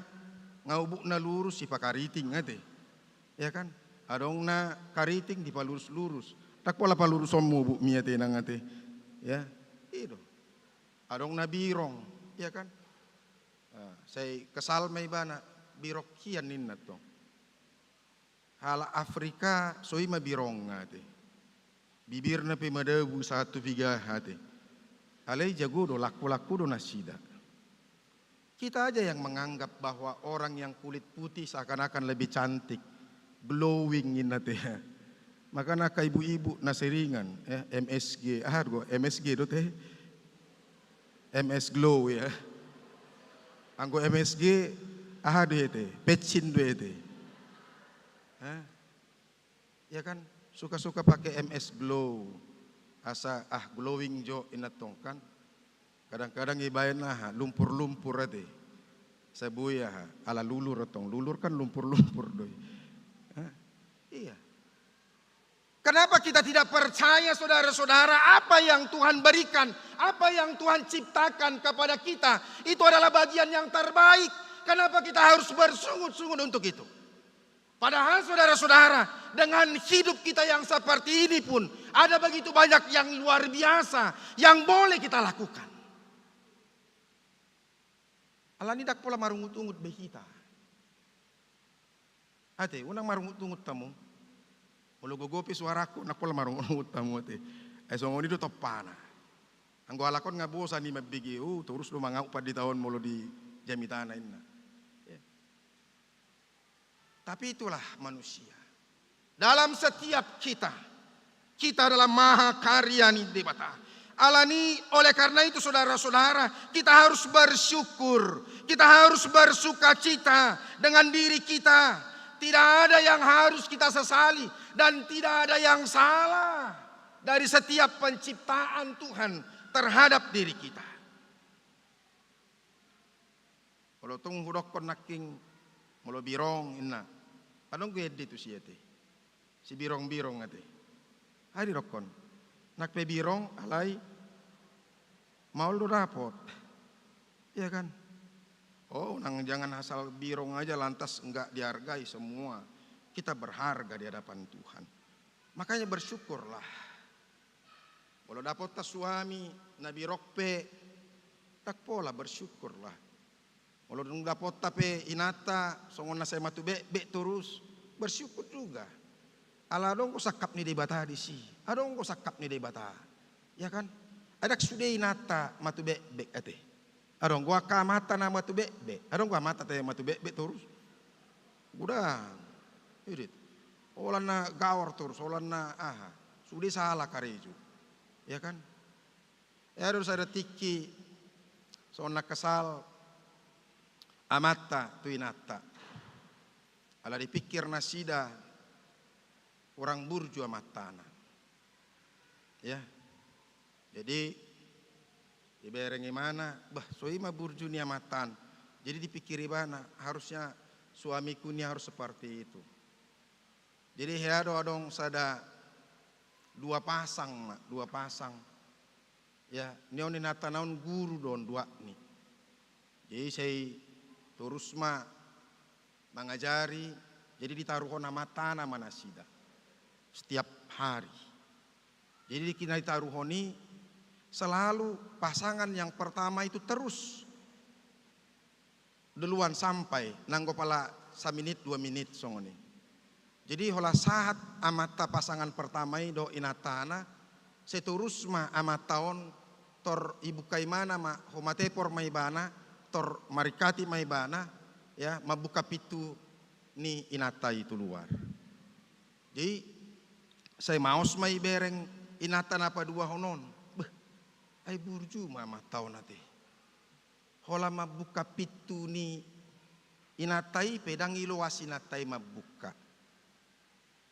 ngaubuk na lurus si pakariting nate. Ya kan. Adong na kariting di palurus-lurus. Dak pola palurus omu bu miate nang nate. Ya. Itu. Adong na birong. Ya kan. Saya kesal may bana birok kian ninat to. Hala Afrika soima birong ngate. Bibir na pemadabu satu tiga hati. Alai jago do laku-laku do nasida. Kita aja yang menganggap bahwa orang yang kulit putih seakan-akan lebih cantik, glowing in nate. Maka nak ibu-ibu naseringan, MSG, MSG do teh, MS Glow ya. Anggo MSG, do teh, petsin do teh. Ya kan? Suka-suka pakai MS Glow. Asa glowing jo inatong kan. Kadang-kadang ibayan lah lumpur-lumpur ate. Sabuya ala lulur atong. Lulur kan lumpur-lumpur doi. Iya. Kenapa kita tidak percaya saudara-saudara apa yang Tuhan berikan, apa yang Tuhan ciptakan kepada kita itu adalah bagian yang terbaik. Kenapa kita harus bersungut-sungut untuk itu? Padahal saudara-saudara, dengan hidup kita yang seperti ini pun ada begitu banyak yang luar biasa yang boleh kita lakukan. Allah ni dak pola marungut-ungut behita. Ate, unang marungut-ungut tamu. Mulu gogopi suaraku nak pola marungut-ungut tamu ate. Songoni do topana. Anggo alakon nga bosa ni mabigi terus do mangau pa di tahun mulu di jamitana inna. Tapi itulah manusia. Dalam setiap kita adalah maha karya ni debata. Alani, oleh karena itu saudara-saudara, kita harus bersyukur. Kita harus bersuka cita dengan diri kita. Tidak ada yang harus kita sesali dan tidak ada yang salah dari setiap penciptaan Tuhan terhadap diri kita. Kalau tung hudokon naking mulo birong inna. Anong gede tu siete? Si birong-birong ate. Hari rokon. Nak pe birong alai maul do dapot. Iya kan? Oh, nang jangan asal birong aja lantas enggak dihargai semua. Kita berharga di hadapan Tuhan. Makanya bersyukurlah. Kalau dapat suami nabi rokpe tak pola bersyukurlah. Kalau dapat tape inata songon na saya matu be terus bersyukur juga. Ala dong ko sakap ni debata di si. Adong ko sakap ni debata. Ya kan? Ada sudah inata matu be ate. Adong gua kamata na matu be. Adong gua mata te matu be terus. Udah. Irit. Olan na gawar terus, olan na aha. Sudah salah kareju. Ya kan? Ya harus ada tiki. Soalnya kesal amata tu inata. Ala dipikir nasida orang burju amatana. Ya. Jadi diberengi mana? Bah, soima burju ni amatan. Jadi dipikiri mana? Harusnya suamiku ni harus seperti itu. Jadi adong sada dua pasang. Ya, ni nata naun guru don dua ni. Jadi saya terus mengajari, jadi ditaruh nama tanah manasida setiap hari. Jadi kita ditaruh ni selalu pasangan yang pertama itu terus duluan sampai nanggo pala 1 menit 2 menit songoni. Jadi hola saat amata pasangan pertama do inatana seterusma amataon tor ibu kaimana ma homatepor maibana tor marikati maibana ya mabuka pitu ni inata itu luar. Jadi saya maos mai bereng inata napa dua honon. Beh, ai burju mama tau nate. Hola mabuka pitu ni inatai pedang ilo wasinatai mabuka.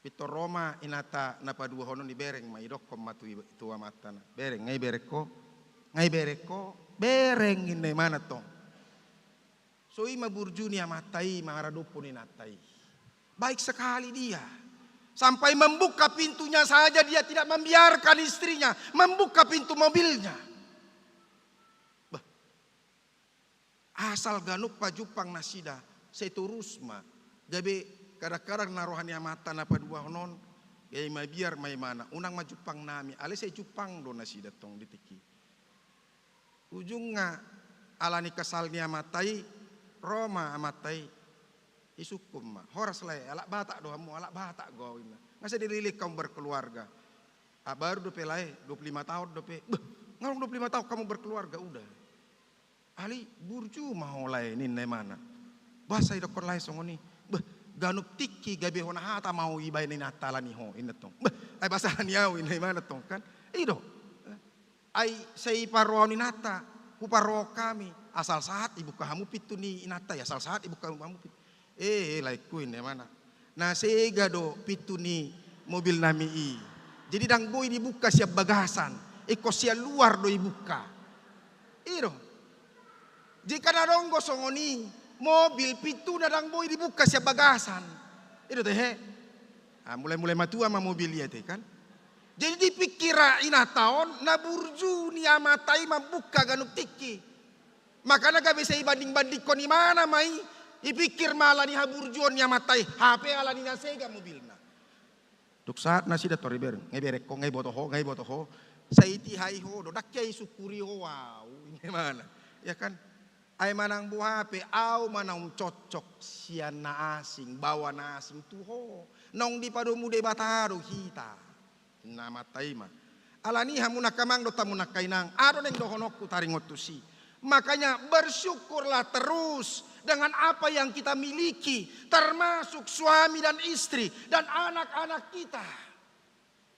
Pito Roma inata napa dua honon di bereng mai dokom matu itu amatana. Bereng ngai bereko bereng ini mana tong. So ima burju ni amatai mangaradopo ni natai. Baik sekali dia. Sampai membuka pintunya saja dia tidak membiarkan istrinya membuka pintu mobilnya. Bah. Asal ganuk pajupang nasida seturusma. Gabe kadang-kadang narohani amata napa dua honon. Gaya biar mai mana. Unang majupang nami. Ale saya jupang do nasida tong ditiki. Ujungnya alani kesal ni amatai. Roma amatai. Isukum mah. Horas lai. Alak batak doamu. Alak batak gawin. Ngasa dililik kamu berkeluarga. Baru dope lai. 25 tahun dope. Ngarong 25 tahun kamu berkeluarga. Udah. Ali burju mau lai. Ini mana. Bahasa idokor lai songoni. Ganuk tiki gabe hona hata mau ibay ni natala ni ho inatong. Ay basahan yaw inay mana tong kan. Ido. Ay sa iparo ni nata. Uparo kami. Asal saat ibu kamu pitu ni inata ya. Asal saat ibu kamu pitu. Like kuin ya mana. Na sega do pitu ni mobil nami i. Jadi dang boy dibuka siap bagasan. Iko siya luar do ibuka. Ido. Jika naronggo songoni. Mobil pintu nadang boy dibuka siap bagasan. Itu teh. Mulai matua sama mobil ya teh kan. Jadi dipikira inataon na burju ni amatai mabuka ganuk tiki. Makanya gak bisa ibanding-banding ko ni mana mai Ipikir malah ni haburjuan nya matai HP ala ni nasega mobilna. Duk saat nasi da tori ber ngeberek ko ngeboto ho saiti hai ho do dakyai sukuri ho wow ini mana ya kan ai manang bu HP au manang cocok sian na asing bawa na asing tu ho nong di pado mude bataro hita na matai ma alani hamuna kamang do tamuna kainang ado neng do honokku taringotusi. Makanya bersyukurlah terus dengan apa yang kita miliki, termasuk suami dan istri dan anak-anak kita.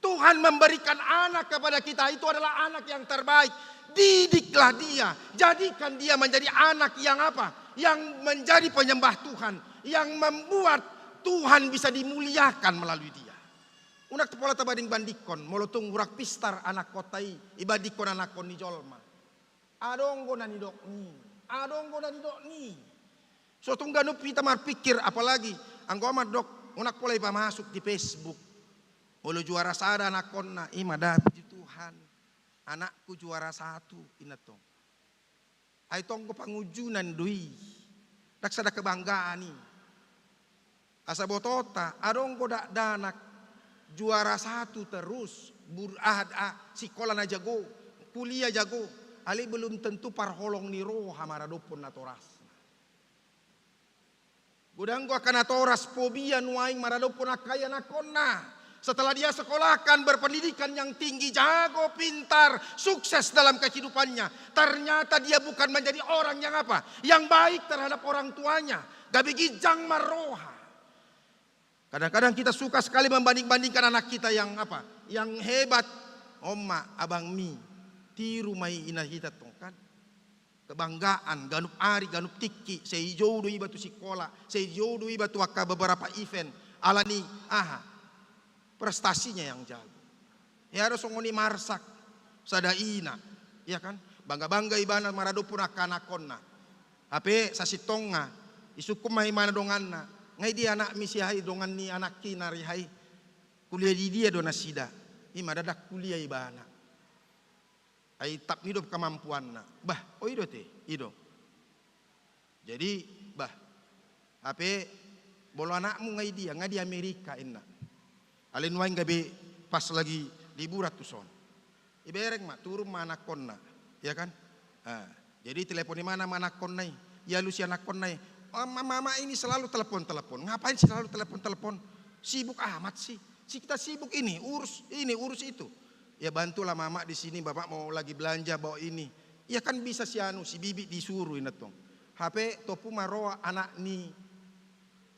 Tuhan memberikan anak kepada kita, itu adalah anak yang terbaik. Didiklah dia, jadikan dia menjadi anak yang apa? Yang menjadi penyembah Tuhan, yang membuat Tuhan bisa dimuliakan melalui dia. Unak tepola tabading bandikon, molotung urak pistar anak kotai, ibadikon anak kon ni jolma. Adonggo na nidok ni. So tungganup kita marpikir apalagi anggo amat dok unak polai pamasuk di Facebook. Olo juara sada anak konna ima puji Tuhan. Anakku juara 1 inato. Ai tonggo pangujunan dui. Daksada kebanggaan ni. Asa botota adonggo dak danak juara 1 terus sekolah na jago, kuliah jago. Ali belum tentu parholong ni roha maradopon natoras. Gudang gua akan natoras fobia nuaing maradopon akaya nakonna. Setelah dia sekolahkan berpendidikan yang tinggi, jago, pintar, sukses dalam kehidupannya. Ternyata dia bukan menjadi orang yang apa? Yang baik terhadap orang tuanya. Gabi gijang maroha. Kadang-kadang kita suka sekali membanding-bandingkan anak kita yang apa? Yang hebat. Oma, abang mi. Tiru mai inahita tongkan. Kebanggaan, ganup ari, ganup tiki. Seijodo iba tu sekolah. Seijodo iba tu akka beberapa event. Alani, prestasinya yang jago. Ya harus ngoni marsak. Sadaina. Ya kan? Bangga-bangga ibana maradopun akanakonna. Ape sasitonga. Isukum mai mana donganna. Ngai dia anak misi hai dongan ni anak kinari hai. Kuliah di dia dona sida. Ima dadak kuliah ibana. Ai tap hidup kemampuan na. Bah, oh ido te, ido. Jadi, bah, ape bolo anakmu ngai di Amerika inna. Alin wain gabe pas lagi liburan tuh son. Ibereng mak turun mana konna, ya kan? Jadi telepon di mana konai, ya lu si anak konai. Mama ini selalu telepon. Ngapain sih selalu telepon? Sibuk amat sih. Si kita sibuk ini, urus itu. Ya bantulah mama di sini, bapak mau lagi belanja bawa ini. Ya kan bisa si bibi disuruh inatong. HP topu maroa anak ni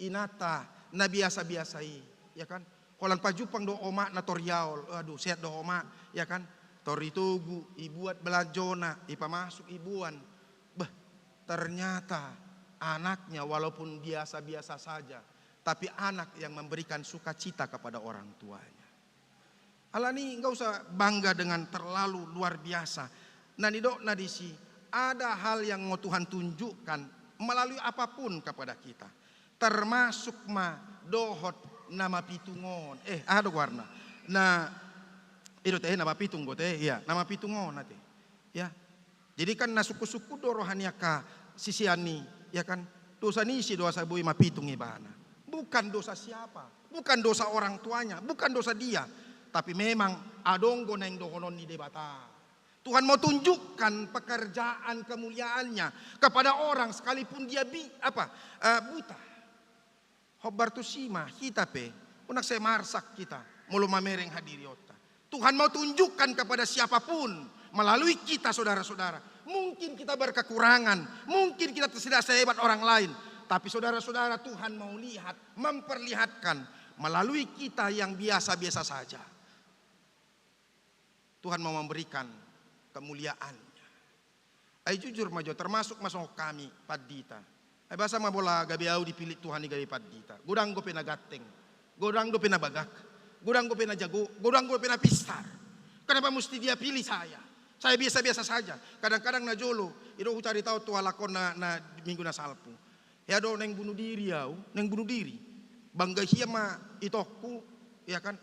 inata na biasa-biasai, ya kan? Kolan pajupang do oma na toriaol, aduh sehat do oma, ya kan? Toritugu, ibuat belajona, ipamasuk ibuan. Bah, ternyata anaknya walaupun biasa-biasa saja, tapi anak yang memberikan sukacita kepada orang tuanya. Alani enggak usah bangga dengan terlalu luar biasa. Nanidok nadisi ada hal yang mau Tuhan tunjukkan melalui apapun kepada kita. Termasuk dohot nama pitungon. Ada warna. Nah, itu teh nama pitunggo teh ya, nama pitungon nate. Ya. Jadi kan na suku-suku do rohaniaka sisiani, ya kan? Dosa ni si dosa bui mapitung ibana. Bukan dosa siapa, bukan dosa orang tuanya, bukan dosa dia. Tapi memang adonggo neng dohonon ni debata. Tuhan mau tunjukkan pekerjaan kemuliaannya kepada orang sekalipun dia buta. Hobar tu sima kita pe, unak saya marsak kita, mulu mamereng hadiriota. Tuhan mau tunjukkan kepada siapapun melalui kita saudara-saudara. Mungkin kita berkekurangan, mungkin kita tidak sehebat orang lain, tapi saudara-saudara Tuhan mau lihat, memperlihatkan melalui kita yang biasa-biasa saja. Tuhan mau memberikan kemuliaannya. Ay jujur majo termasuk masuk kami padita. Ay basa mabola gabi au dipilih Tuhan ni gabi padita. Gudang go pena gateng, gudang go pena bagak, gudang go pena jago, gudang go pena pistar. Kenapa mesti dia pilih saya? Saya biasa-biasa saja. Kadang-kadang na jolo, itu cari tahu tuh lakon na minggu na salpu. Ya do neng bunuh diri neng bunuh diri. Bangga hiya ma itoku, ya kan?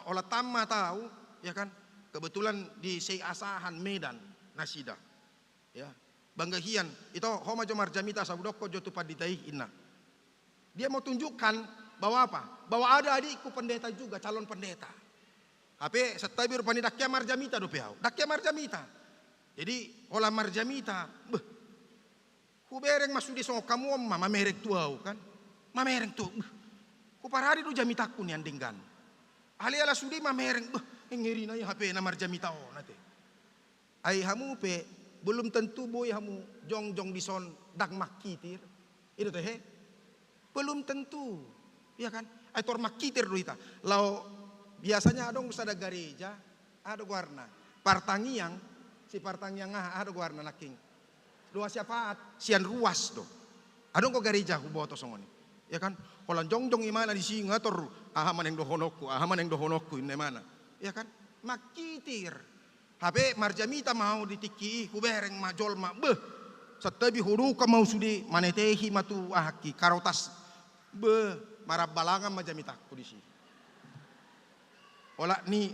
Olah tamma tahu, ya kan? Kebetulan di Sei Asahan Medan Nasida. Ya. Bangga hian itu homa jomar jamita sabudoko jotu paditai inna. Dia mau tunjukkan bahwa apa? Bahwa ada adikku pendeta juga, calon pendeta. Tapi setabi rupani dakya marjamita do piau. Dakya marjamita. Jadi olah marjamita, kubereng masuk di songo kamu mama merek tuau kan. Mamereng tu. Ku parari do jamitaku ni andinggan. Ali ala sudi mamereng, ngeri na HP na marjamita o nate. Ai hamu pe belum tentu boy hamu jong di son dak makitir. Itu teh he. Belum tentu. Iya kan? Ai tor makitir do ita. Lau biasanya adong sada gereja, ada warna. Partangiang, si partangiang ada warna naking. Dua syafaat, sian ruas do. Adong ko gereja ku boto songoni. Ya kan? Kalau jong imana di singa tor ahaman yang dohonokku ini mana? Ya kan? Makitir. Habe marjamita mau ditiki ku bereng majol ma beh. Setabi huruka mau sudi manetehi matu ahaki karotas beh marab balangan majamitaku di sini. Ola ni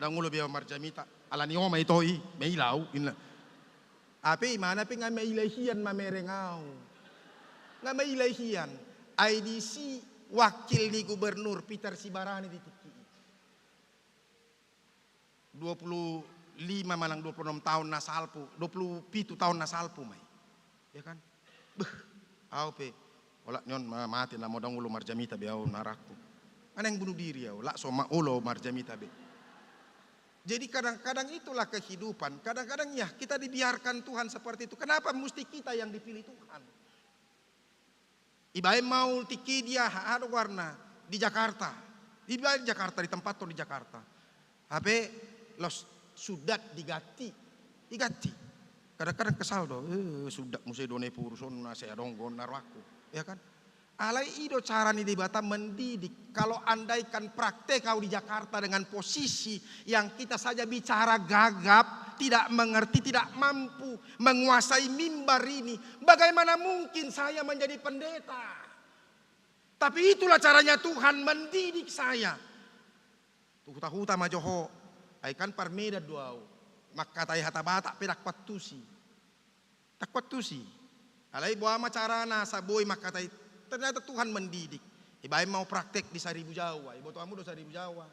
dangulo biya marjamita ala ni oma itoi meilau inla. Ape mana pe nga meilahian mamerengau. Nga meilahian IDC wakil di gubernur Peter Sibarani di Tiki. 25 malang 26 tahun nasalpu, 27 tahun nasalpu mai. Ya kan? Beh, au pe. Ola nyon mati na modang ulo marjamita biau naraku. Ana yang bunuh diri ya, lak soma ulo marjamita be. Jadi kadang-kadang itulah kehidupan. Kadang-kadang ya kita dibiarkan Tuhan seperti itu. Kenapa mesti kita yang dipilih Tuhan? Ibae mau tiki dia ada warna di Jakarta. Di Jakarta di tempat tuh di Jakarta. HP los sudah digati. Kadang-kadang kesal do. Sudah mesti done puruson saya donggon narwaku. Ya kan? Alai ido cara nih di Batam mendidik. Kalau andaikan praktek kau di Jakarta dengan posisi yang kita saja bicara gagap, tidak mengerti, tidak mampu menguasai mimbar ini, bagaimana mungkin saya menjadi pendeta? Tapi itulah caranya Tuhan mendidik saya. Huta-huta majoho, aikan parmeda duau, maka tai hatabata pedak patusi, tak patusi. Alai buama carana saboy maka tai. Ternyata Tuhan mendidik. Ibai mau praktek di Seribu Jawa, ibu tuamu do Seribu Jawa.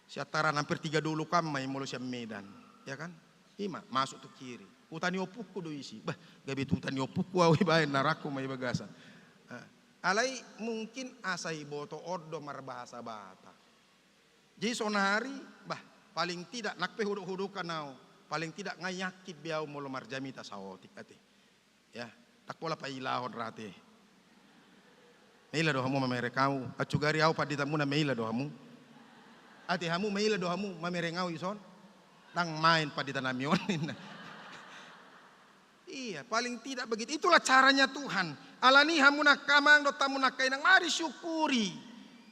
Siataran hampir 3 dulu kamai mulu siam Medan, ya kan? Ima masuk tuh kiri. Utani opukku do isi. Bah, gabi utani opukku au ibai naraku mai bagasa. Alai mungkin asai boto ordo marbahasa Batak. Jadi sonari, bah paling tidak nakpe huduk-hudukan nau, paling tidak ngayakit biau mulu marjamita saotik ate. Ya. Tak pola pa ilahon rate. Meila dohamu mamere kau. Acugari au padita muna meila dohamu. Ati hamu meila dohamu mamere ngau ison. Tang main padita namion. Iya, paling tidak begitu. Itulah caranya Tuhan. Alani hamu nakamang do tamu nakainang mari syukuri.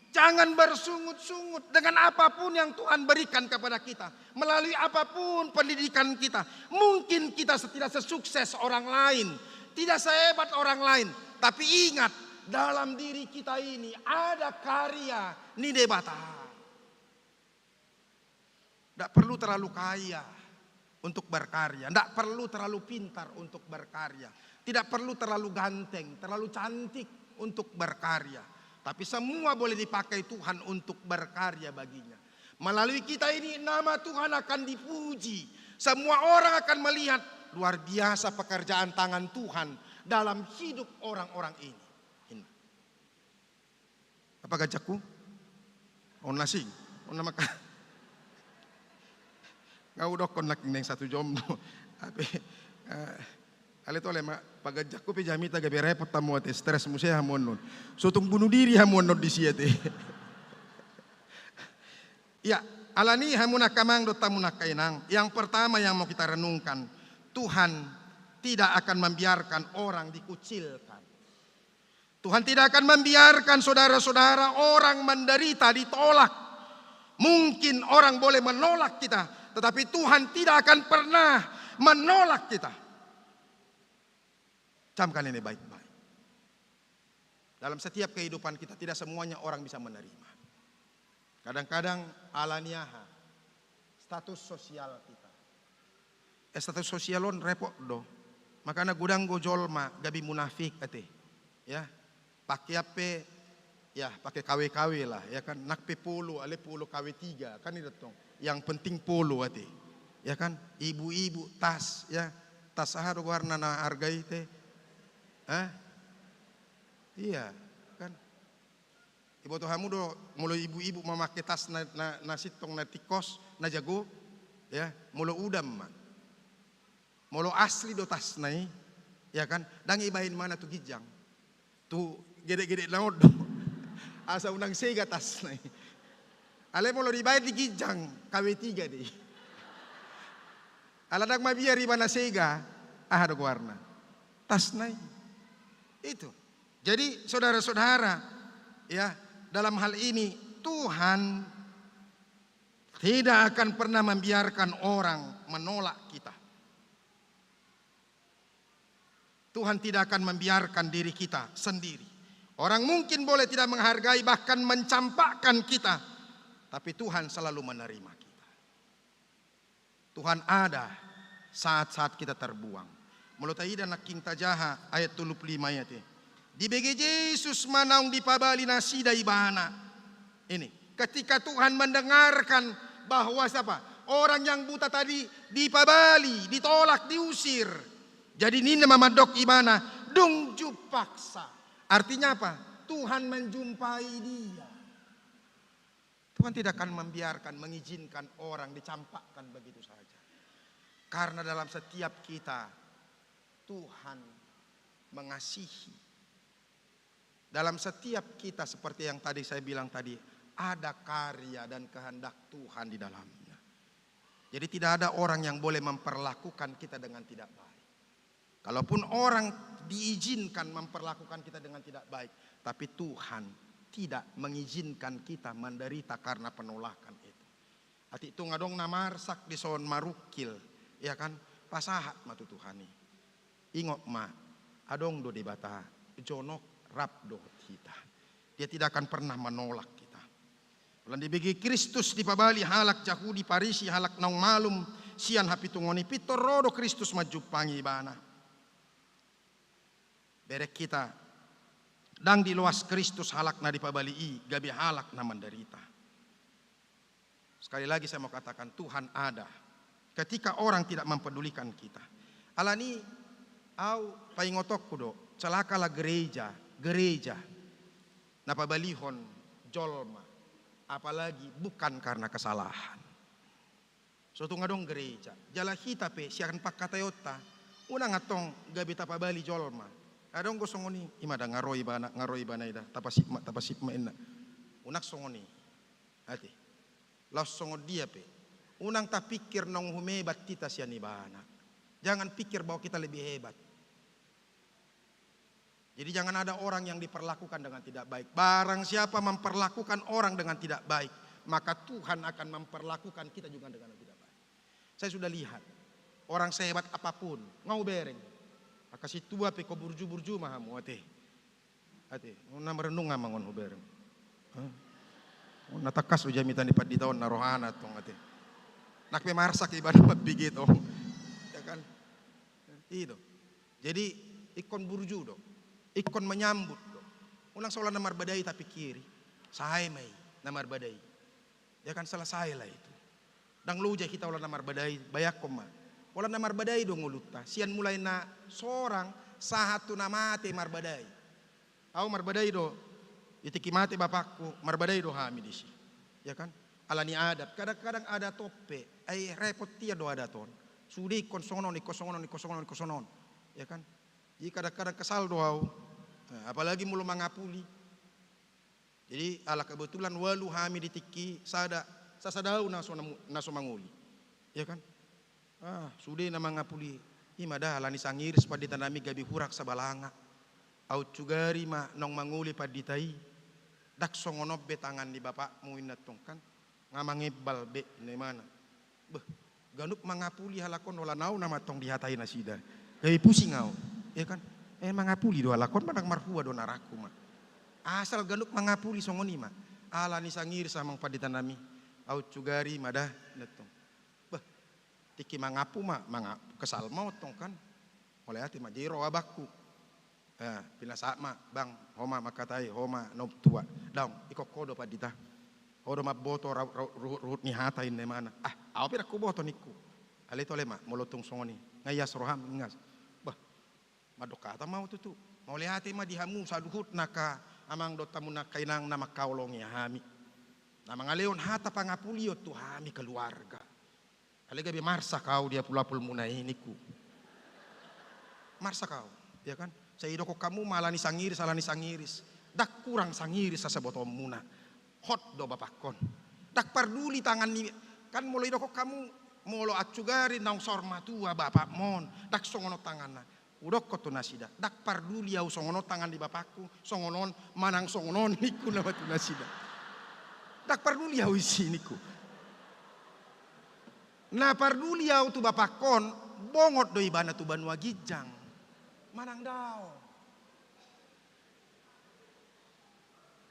Jangan bersungut-sungut dengan apapun yang Tuhan berikan kepada kita. Melalui apapun pendidikan kita. Mungkin kita tidak sesukses orang lain. Tidak sehebat orang lain. Tapi ingat, dalam diri kita ini ada karya Nide Batam. Tidak perlu terlalu kaya untuk berkarya. Tidak perlu terlalu pintar untuk berkarya. Tidak perlu terlalu ganteng, terlalu cantik untuk berkarya. Tapi semua boleh dipakai Tuhan untuk berkarya baginya. Melalui kita ini nama Tuhan akan dipuji. Semua orang akan melihat luar biasa pekerjaan tangan Tuhan dalam hidup orang-orang ini. Apa gajakku? On lasing, on maka. Ngau dokon laking neng satu jomno. Ape ale tole ma pagajakku pe jamita gabe repot tamu ate stres musea hamonon. Sotung bunuh diri hamonon di siate. Ya, alani hamuna kamang do tamu nakainang. Yang pertama yang mau kita renungkan, Tuhan tidak akan membiarkan orang dikucilkan. Tuhan tidak akan membiarkan saudara-saudara orang menderita, ditolak. Mungkin orang boleh menolak kita, tetapi Tuhan tidak akan pernah menolak kita. Camkan ini baik-baik. Dalam setiap kehidupan kita tidak semuanya orang bisa menerima. Kadang-kadang alaniaha status sosial kita. Status sosialon repot do. Makanya gudang gojol ma gabi munafik ate. Ya. pakai apa ya, pakai KW-KW lah ya kan, nak pe polo ale polo KW 3 kan itu tong, yang penting polo ati ya kan, ibu-ibu tas ya, tas ahar warna na harga itu iya kan, ibu tuh hamu do mulai ibu-ibu memakai tas na sitong na tikos na jago ya, mulo udam mah, mulo asli do tas nai ya kan, dan ibain mana tuh gijang tuh gede-gede laut do asa unang sega tas nai, ale mulo dibayar di gijang KW 3 deh, aladak mah biar mana sega ada warna tas nai itu. Jadi saudara-saudara ya, dalam hal ini Tuhan tidak akan pernah membiarkan orang menolak kita. Tuhan tidak akan membiarkan diri kita sendiri. Orang mungkin boleh tidak menghargai bahkan mencampakkan kita, tapi Tuhan selalu menerima kita. Tuhan ada saat-saat kita terbuang. Mulut aida nak kinta jaha ayat 35 ayat ini. Di bege Yesus manaung di pabali nasida ibana. Ini ketika Tuhan mendengarkan bahwa siapa? Orang yang buta tadi dipabali, ditolak, diusir. Jadi ini mamadok ibana dung jupaksa. Artinya apa? Tuhan menjumpai dia. Tuhan tidak akan membiarkan, mengizinkan orang dicampakkan begitu saja. Karena dalam setiap kita Tuhan mengasihi. Dalam setiap kita seperti yang tadi saya bilang tadi, ada karya dan kehendak Tuhan di dalamnya. Jadi tidak ada orang yang boleh memperlakukan kita dengan tidak baik. Kalaupun orang diizinkan memperlakukan kita dengan tidak baik, tapi Tuhan tidak mengizinkan kita menderita karena penolakan itu. Ati itu ngadong namarsak di son marukil, ya kan? Pasahat matu Tuhani. Ingok ma, adong do di bata, jonok rap do kita. Dia tidak akan pernah menolak kita. Ulan dibagi Kristus di pabali halak Yahudi Parisi halak naung malum sian hapitungoni pitorodo Kristus majupangi bana. Berek kita dang di luas Kristus halak na di pabali i gabi halak na menderita. Sekali lagi saya mau katakan Tuhan ada ketika orang tidak mempedulikan kita. Alani au paingotokku do celakalah gereja napabalihon jolma, apalagi bukan karena kesalahan. Suatu ngadong gereja jala hita pe siakan pak katayota unang atong gabi tapabali jolma adong gosongoni imada ngaroi bana ida tapasipma inna unak songoni ati los songod dia pe unang tak pikir nong humebat kita sian ibana, jangan pikir bahwa kita lebih hebat. Jadi jangan ada orang yang diperlakukan dengan tidak baik. Barang siapa memperlakukan orang dengan tidak baik, maka Tuhan akan memperlakukan kita juga dengan tidak baik. Saya sudah lihat orang sehebat apapun, ngau bereng. Akasi tua pe ko burju mahamu ate. Una merenung ngamangon ho bereng. Una takas uja mita ni di tahun narohana tong ate. Nak pe marsak ibadah mabigi tong. Ya kan? Itu. Jadi ikon burju do. Ikon menyambut do. Ulang seolah namar badai tapi kiri. Sahay may namar badai. Ya kan selesai lah itu. Dang luja kita ulah namar badai bayak koma. Ulah namar badai do nguluta. Sian mulai na seorang sahatu namate mar badai. Au mar badai do itiki mate bapakku mar badai do hamidisi. Ya kan? Alani adat. Kadang-kadang ada tope. Ay repot tia do adaton. Sudi konsonon. Ya kan? Jadi kadang-kadang kesal doau, apalagi mulu mangapuli. Jadi ala kebetulan walu hami ditiki sasadau naso manguli. Ya kan? Sudah nama ngapuli. Imada alani sangir pada ditanami gabi hurak sabalanga. Au cugari ma nong manguli paditai. Dak songonob be tangan di bapakmu inatong kan. Ngamangibal be ini mana? Beh, ganuk mangapuli halakon wala nau nama tong dihatai nasida. Gabi pusing ngau. Ya kan, mangapuli doa lakon madang marhua do naraku mah. Asal ganuk mangapuli songoni mah. Ala ni sangir samang paditanami. Au cugari madah netong. Bah, tiki mangapu mah kesal mau tong kan. Oleh hati mah jiro abakku. Pinasa ma bang homa makatai homa no tua daung iko kodo padita odo ma boto ruhut ni hata in mana au pira ku boto niku ale tole ma molotung songoni ngayas roham ngas bah madokata mau tutu mau lihati ma dihamu saduhut naka amang dotamu nakainang nama kaulong ya hami nama ngaleon hata pangapulio tu hami keluarga ale gabe marsa kau dia pulapul munai niku marsa kau ya kan saya idoko kamu malah ni sangiris dak kurang sangiris sa botom muna hot do bapakon dak parduli tangan ni kan molo idoko kamu molo acugari naung sorma tua bapak mon dak songono tangana udok ko tu nasida dak parduli au songono tangan di bapakku songonon manang songonon niku na batu nasida dak parduli au isi niku na parduli au tu bapakon bongot do ibana tu banua gijang manang dao.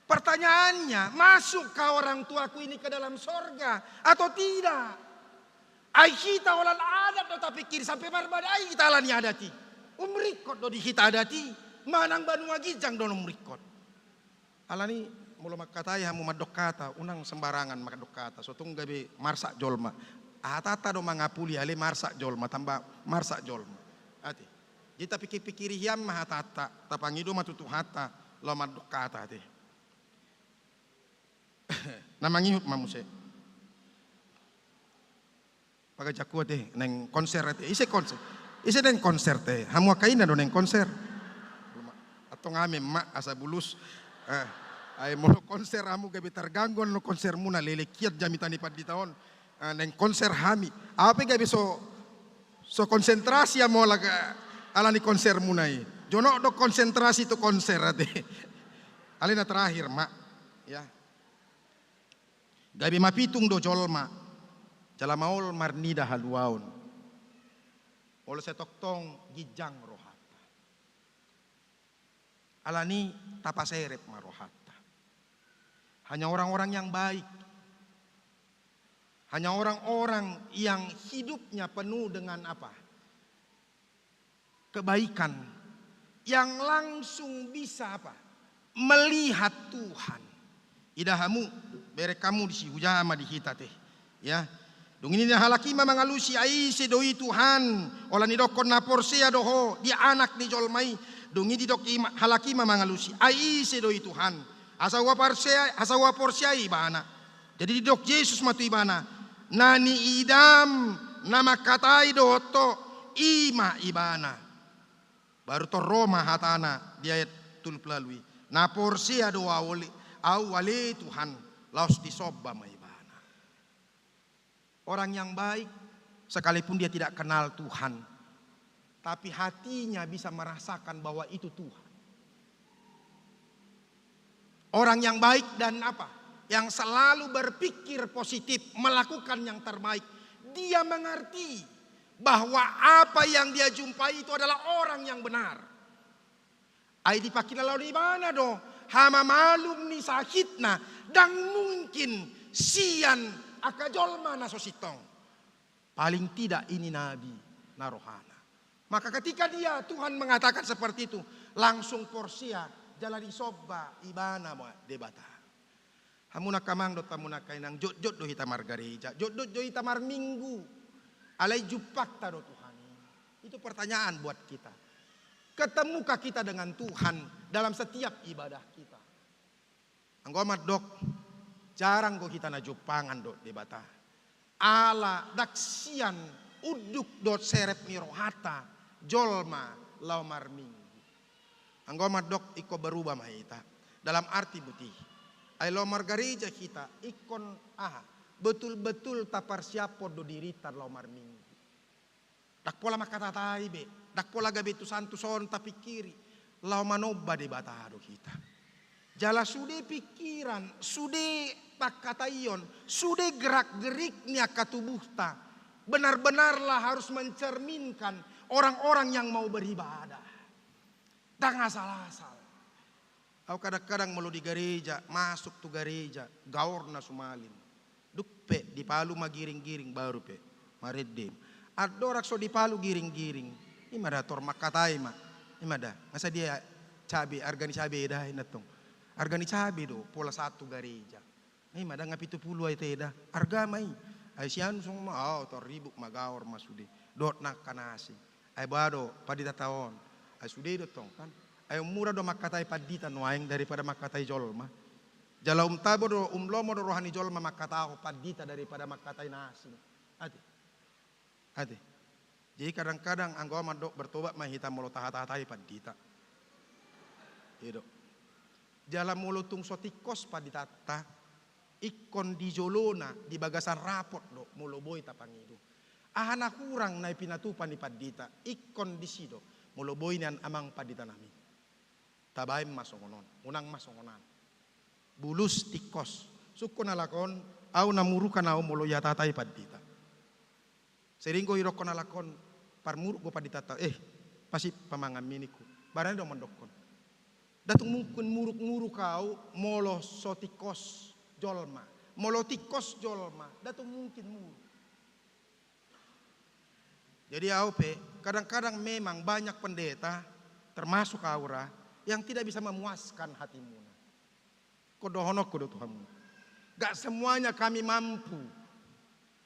Pertanyaannya, masukkah orang tuaku ini ke dalam sorga atau tidak? Ai kita olan adat do tak pikir sampai barbadai kita alani adati. Umrikot do di kita adati, manang banua gijang do umrikot. Alani mulo makatai hamu madok kata, unang sembarangan madok kata. Sotung gabe marsak jolma. Atata do mangapuli ale marsak jolma tambah marsak jolma. Ati. Jita pikir-pikiri hiam mahatata, tapangido matutu hata, lo madok kata te. Namangihut mamuse. Pagajaku te neng konser te, ise konser. Ise neng konser te, hamu kaina do neng konser. Atau ngame mak asa bulus. Ay molo konser hamu gabe tergangguan no konser muna lele kiat jamitani pad di tahun. Neng konser hami. Apa gabe so konsentrasi amo laga alani konser munai. Jono do konsentrasi tu konser ate. Alina terakhir mak, ya. Gabi mapitung do jolma. Jala maul marnida haluaun. Olo setoktong gijang rohata. Alani tapaseret marohata. Hanya orang-orang yang baik. Hanya orang-orang yang hidupnya penuh dengan apa? Kebaikan yang langsung bisa apa? Melihat Tuhan. Idahamu bere kamu di hujama di hita teh. Ya. Dung ini halakima mangalusi aise doi Tuhan. Ola ni dokon na porsea doho dia anak di jolmai. Dung ini dok halakima mangalusi aise doi Tuhan. Asawa porsea ibana. Jadi di dok Yesus matu ibana. Nani idam nama katai doto ima ibana. Baru to Roma hatana dia tulip lalui. Na porsia doa wale Tuhan laos disobba maibana. Orang yang baik sekalipun dia tidak kenal Tuhan, tapi hatinya bisa merasakan bahwa itu Tuhan. Orang yang baik dan apa? Yang selalu berpikir positif, melakukan yang terbaik. Dia mengerti bahwa apa yang dia jumpai itu adalah orang yang benar. Ai dipakina lalu di mana do? Hama malum ni sakitna dan mungkin sian akajolma na sositong. Paling tidak ini nabi narohana. Maka ketika dia Tuhan mengatakan seperti itu, langsung porsia jalani sobba ibana mo debata. Hamuna kamang do tamuna kainang jot do hita margareja, jot do hita mar minggu. Alai jupak tado Tuhan. Itu pertanyaan buat kita. Ketemukah kita dengan Tuhan dalam setiap ibadah kita? Anggomat dok, jarang kok kita na jupangan dok debata. Ala daksian uduk dot serep mirohata jolma laumar minggu. Anggomat dok iko berubah mahita dalam arti buti. Ai laumar gereja kita ikon betul-betul tapar siapo do diritar laumar minggu. Dak pola makatatai be, dak pola gabe tu santu son tapi kiri. Lau manoba de batado kita. Jala sude pikiran, sude pakatayon, sude gerak-gerik niaka tubuhta. Benar-benarlah harus mencerminkan orang-orang yang mau beribadah. Dan asal-asal. Aku kadang-kadang mau di gereja, masuk tu gereja, gaor na sumalin. Dukpe di palu magiring-giring baru pe, maredem. Adorak so di palu giring-giring. Ima da tor makatai ma. Ima da. Masa dia cabe, argani cabe dah inatong. Argani cabe do, pola satu gereja. Madang ngapi tu puluh itu dah. Arga mai. Ay sian song ma, tor ribuk magawar masude. Dot nak kanasi. Ay bado padita taon. Ay sude do tong kan. Ay murah do makatai padita nuaing daripada makatai jolma. Jala tabo do lomo do rohani jolma makatao padita daripada makatai nasi. Ade. Jadi kadang-kadang anggawa madok bertobat mahita molo tahat-tahatai padita. Itu. Jala molo tung sotikos paditata ikon di jolona di bagasan rapot do molo boy tapangido. Ahana kurang nai pinatupan di padita ikon di sido molo boy nian amang padita nami. Tabaim masongonon, unang masongonan. Bulus tikos. Suko nalakon au namurukan au molo yatatai padita. Seringko hirok nalakon parmuruk go paditata pasti pamangaminiku. Barang do mendokon. Datung mungkin muruk-muruk kau molo sotikos jolma, molo tikos jolma, datung mungkin muruk. Jadi kadang-kadang memang banyak pendeta termasuk aura yang tidak bisa memuaskan hatimu. Kodohonok kodo Tuhanmu. Gak semuanya kami mampu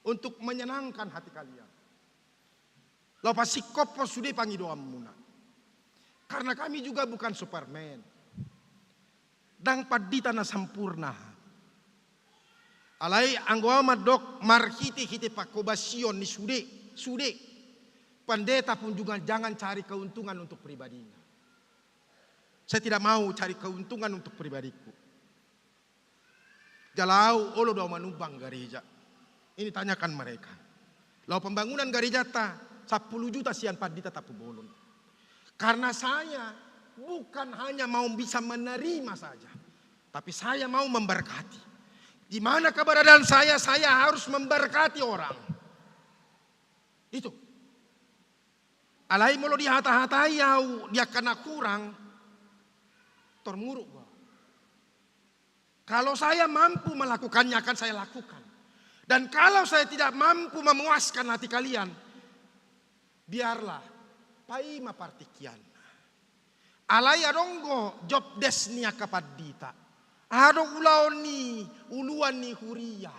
untuk menyenangkan hati kalian. Lopa sikopo sudah pangi doa muna. Karena kami juga bukan Superman. Dan padita na sampurna. Alai anggoa madok marhiti-hiti pakobasion ni sude. Pendeta pun juga jangan cari keuntungan untuk pribadinya. Saya tidak mau cari keuntungan untuk pribadiku. Jalau olo do manubang gereja. Ini tanyakan mereka. Lau pembangunan gereja 10 juta sian padita tapu bolon. Karena saya bukan hanya mau bisa menerima saja, tapi saya mau memberkati. Di mana keberadaan saya harus memberkati orang. Itu. Alai molo di hata-hatai yau dia kena kurang, termuruk. Kalau saya mampu melakukannya akan saya lakukan. Dan kalau saya tidak mampu memuaskan hati kalian, biarlah paima partikian. Alai adonggo job desnia kapadita. Adong uluan ni huria.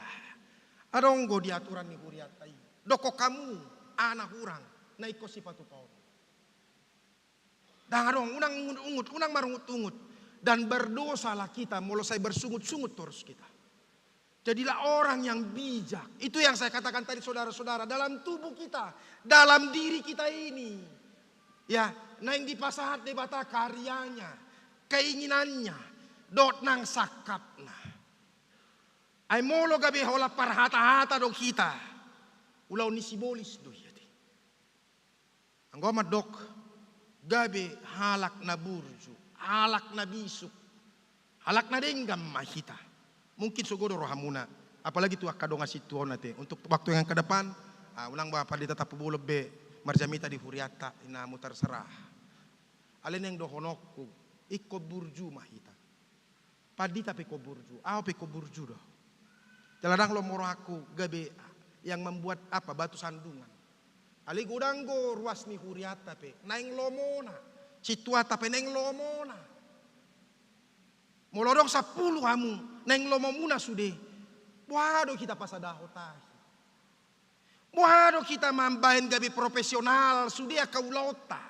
Adonggo diaturan ni huria tai. Doko kamu anak urang naiko sipatu pau. Dan adong unang marungut-ungut. Dan berdosalah kita molo saya bersungut-sungut terus kita. Jadilah orang yang bijak. Itu yang saya katakan tadi saudara-saudara. Dalam tubuh kita, dalam diri kita ini. Ya, nah yang dipasahat debata karyanya, keinginannya, dot nang sakapna. Ay molo gabi hola parhata-hata do kita. Ulaw ni sibolis do yati. Anggoma dok gabi halak na burju, halak na bisuk, halak na denggam mahita. Mungkin sogodo rohamuna, apalagi tu akadonga situon nate. Untuk waktu yang ke depan, ulang bapak di tetap bulog be marjamita di huriata inamu terserah. Alen yang dohonokku, iko burju mahita. Padita pe ko burju, pe ko burju doh. Jaladang lo moro aku gabe yang membuat batu sandungan. Ali gudanggo ruas ni huriata pe, naing lomona, situata pe naing lomona. Molodong 10 hamu, naing lomo muna sude. Waduh kita pasadaho tahi. Waduh kita mambahin gabi profesional sude kaulauta.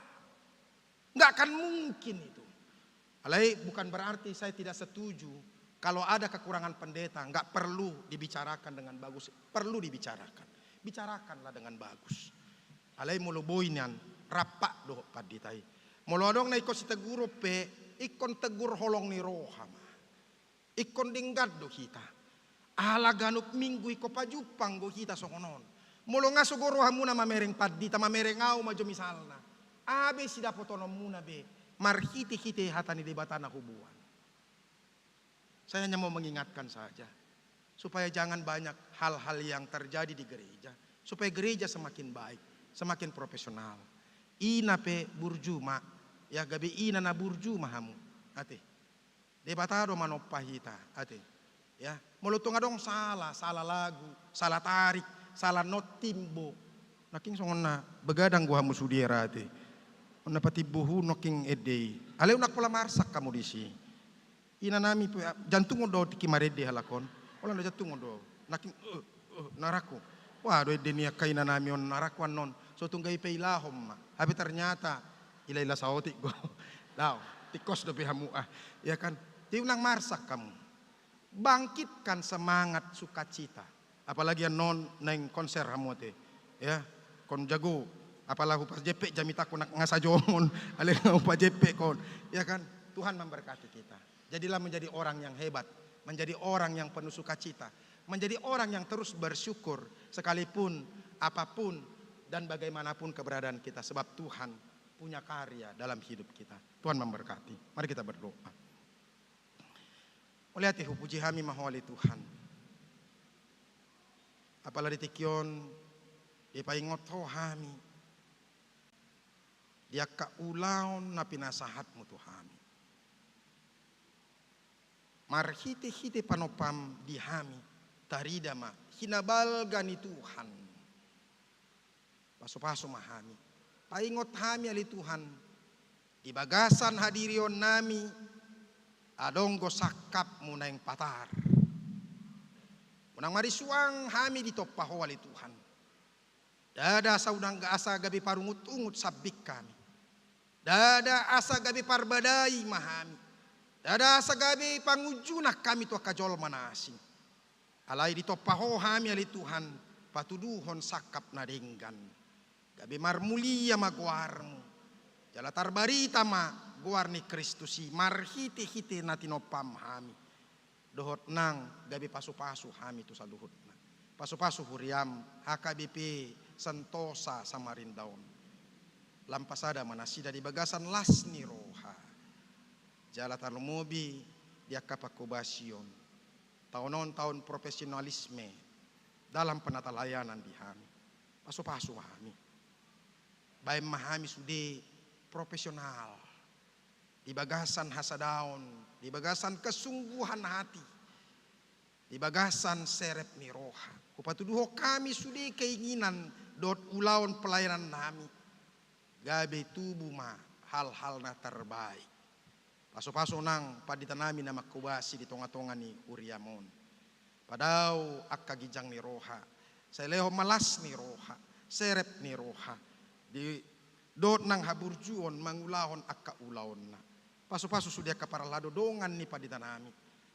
Nggak akan mungkin itu. Alai bukan berarti saya tidak setuju kalau ada kekurangan pendeta nggak perlu dibicarakan dengan bagus, perlu dibicarakan. Bicarakanlah dengan bagus. Alai mulu boinan rapak doh paditai. Molodong na iko si teguro pe ikon tegur holong ni roham. Ikon dinggat do kita. Ala ganuk minggu iko pajupang go kita songonon. Molo nga sogoro hamuna mamereng padita mamereng au majo misalna. Abe sida potono muna be marhiti-hiti hatani debatana hubuan. Saya hanya mau mengingatkan saja supaya jangan banyak hal-hal yang terjadi di gereja, supaya gereja semakin baik, semakin profesional. Ina pe burjuma ya gabe ina na burjuma hamu. Ate. Debatado manopahita. Ate. Ya, mulutong adong salah lagu, salah tarik, salah not timbo. Naking songon na begadang gua hamu sudiera ate. Ona pati buhu noking ede. Ale unak pola marsak kamu disi. Ina nami jantung do tiki marede halakon. Ola na jantung do. Naking naraku. Wah do ede niya kaina nami on narakuan non. So tunggai pe ilahom ma. Tapi ternyata ila saotik go. Daw, tikos do pihamua. Ya kan? Ti unang marsak kamu. Bangkitkan semangat sukacita. Apalagi yang non neng konser hamote. Ya, kon jago. Apalagi pas JP jamita ko ngasa jomon, alih upa JP kon. Ya kan? Tuhan memberkati kita. Jadilah menjadi orang yang hebat, menjadi orang yang penuh sukacita, menjadi orang yang terus bersyukur sekalipun apapun dan bagaimanapun keberadaan kita, sebab Tuhan punya karya dalam hidup kita. Tuhan memberkati. Mari kita berdoa. Oleh hati puji kami mahwali Tuhan. Apalagi tikyon ipaingot kami. Dia kaulaon na pinasahatmu Tuhan. Marhite-hite panopam dihami taridama hinabalgani Tuhan. Paso-paso mahami. Paingot hami ali Tuhan. Di bagasan hadirion nami adonggo sakap munaing patar. Munang marisuang hami ditopaho ali Tuhan. Dada saudang asa gabi parungut-ungut sabik kami. Dada asa gabi parbadai mahami. Dada asa gabi pangujunak kami tuah kajol manasing. Alai ditopaho hami ali Tuhan. Patuduhon sakap nadenggan. Gabi marmulia maguarmu. Jala tarbarita ma guarni Kristusi. Marhite-hite natinopam hami. Dohot nang gabi pasu-pasu hami tu saluhut. Pasu-pasu huriam HKBP Sentosa Samarindaon. Lampasada manasida di bagasan lasni roha. Jalatan lumobi dia kapakubasion. Tahun profesionalisme dalam penata layanan di hami. Pasu-pasu hami. Baik mahami sudah profesional. Di bagasan hasadaon, di bagasan kesungguhan hati. Di bagasan serep ni roha. Kupatuduho kami sudah keinginan dot ulawan pelayanan nami. Gabe tubuh ma hal-hal na terbaik. Paso-paso nang paditanami na makubasi di tonga-tonga ni Uriamon. Padau akka gijang ni roha. Sa leho malas ni roha. Serep ni roha. Di dot nang haburjuon mangulahon akka ulahon na. Paso-paso sudah kaparalado dongan ni paditanami.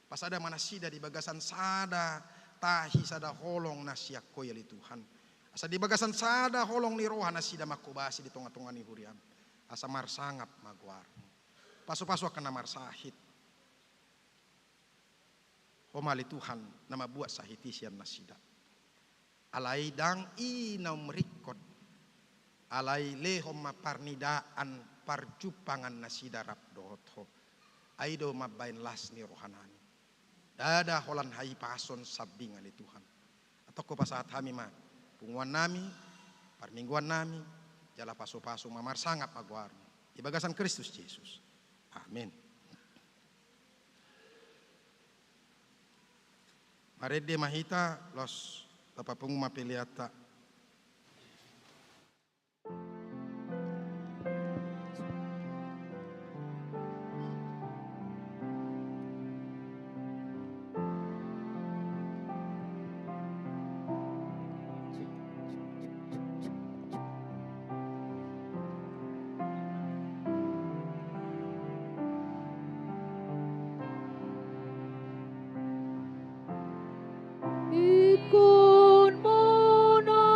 Pasada manasida di bagasan sada tahi sada holong na siyak ko yali Tuhan. Asa di bagasan sada holong ni roha na sida makubasi di tonga-tonga ni huriam. Asa marsangap maguar. Paso-paso akan na marsahit. Homali Tuhan na mabuat sahitisian na sida. Alay dang inaw merikot. Alay lehom maparnidaan parjupangan na sida rapdoho. Aido mabain las ni rohanani. Dada holan hai pason sabing ali Tuhan. Atau ko pasaat kami ma punguan nami, parmingguan nami, jala paso-paso mamarsangap aguarmu. Di bagasan Kristus Yesus. Amin. Marede mahita los tapapung mapiliata. Ikun mo na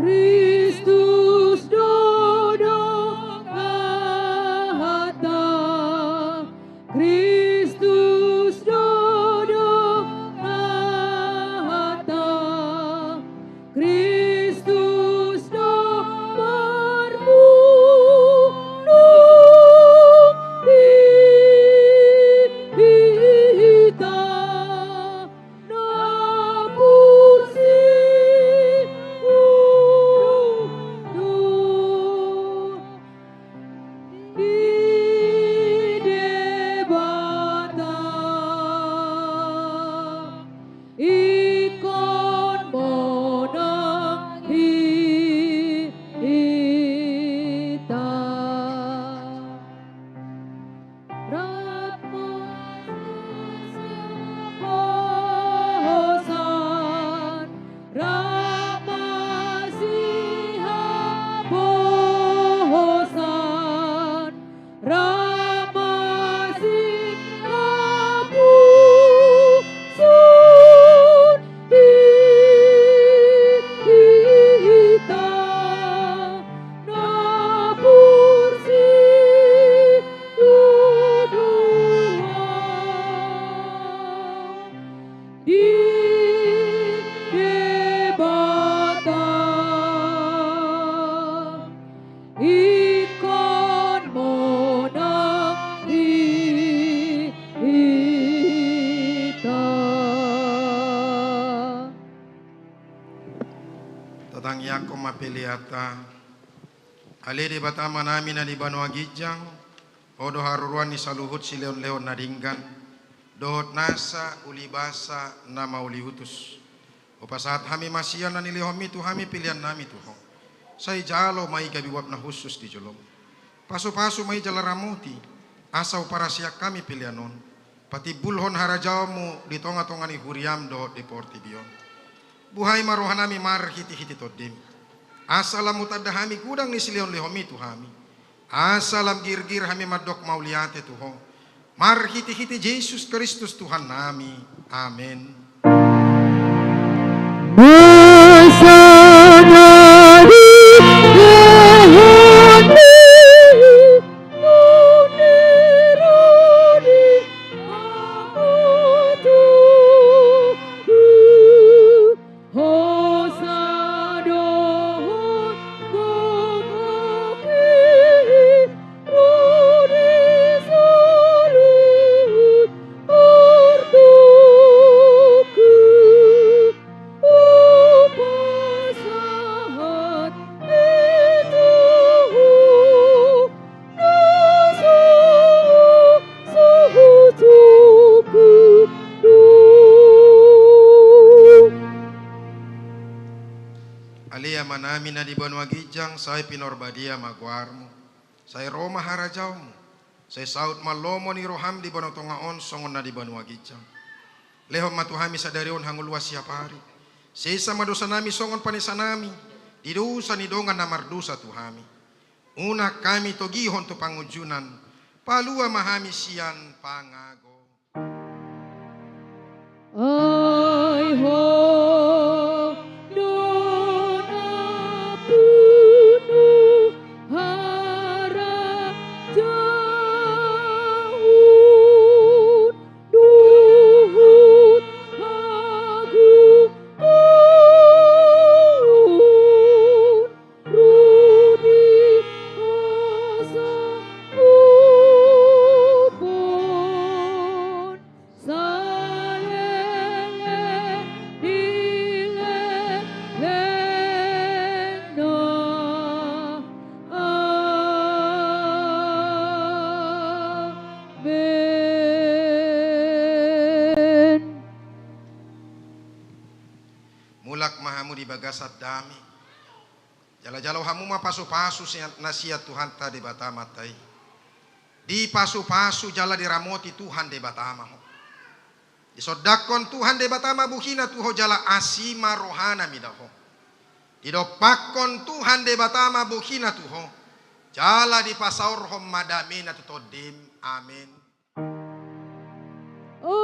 Kristus dodong tahta, Kristus dodong tahta, Kristus dodong bermunung hita, na pursi di debata ikon monang hita Bosan Ramasiha bosan Ramasiha busun hita na pursi dudua di debata ikon monang hita. Tatang yako mapiliata. Ali di batama namin na di Banua Gijang. Odo haruruan ni saluhut si leon-leon na dinggan. Dohot nasa ulibasa na mauliutus. O pasaat hami masiyan na nilihomi tu hami pilihan nami tuho. Say jalo may gabiwap na husus di jolom. Paso-paso may jalaramuti. Asaw para siya kami pilihanon. Pati bulhon harajaw mo di tonga-tonga ni huriam dohot di portibion. Buhay maruhan nami mar hiti-hiti todim. Asalam mutadda hami kudang ni silion lihomi tu hami. Asalam gir-gir hami madok mauliate tuho. Mar hiti-hiti Jesus Kristus Tuhan nami. Amen. Alia manami na di Banua Gijang, say pinorbadia magwarmo. Say Roma harajawmo. Say saut malomo ni roham di Banua Tongaon, songon na di Banua Gijang. Lehom matuhami sa darion hangulwas siapari. Sisa madosa nami songon panisa nami. Didusa ni dongan na mardusa tuhami. Una kami togihon to pangujunan. Palua mahami siyan pangago. Ay ho Bagasat dami. Jala-jala hamu ma pasu-pasu nasihat Tuhan ta de batama tai. Di pasu-pasu jala diramoti Tuhan de batama ho. Disodakon Tuhan de batama buhina tuho jala asima rohana midaho. Didopakon Tuhan de batama buhina tuho. Jala di pasaur hom madamina tutodim. Amin. Amin.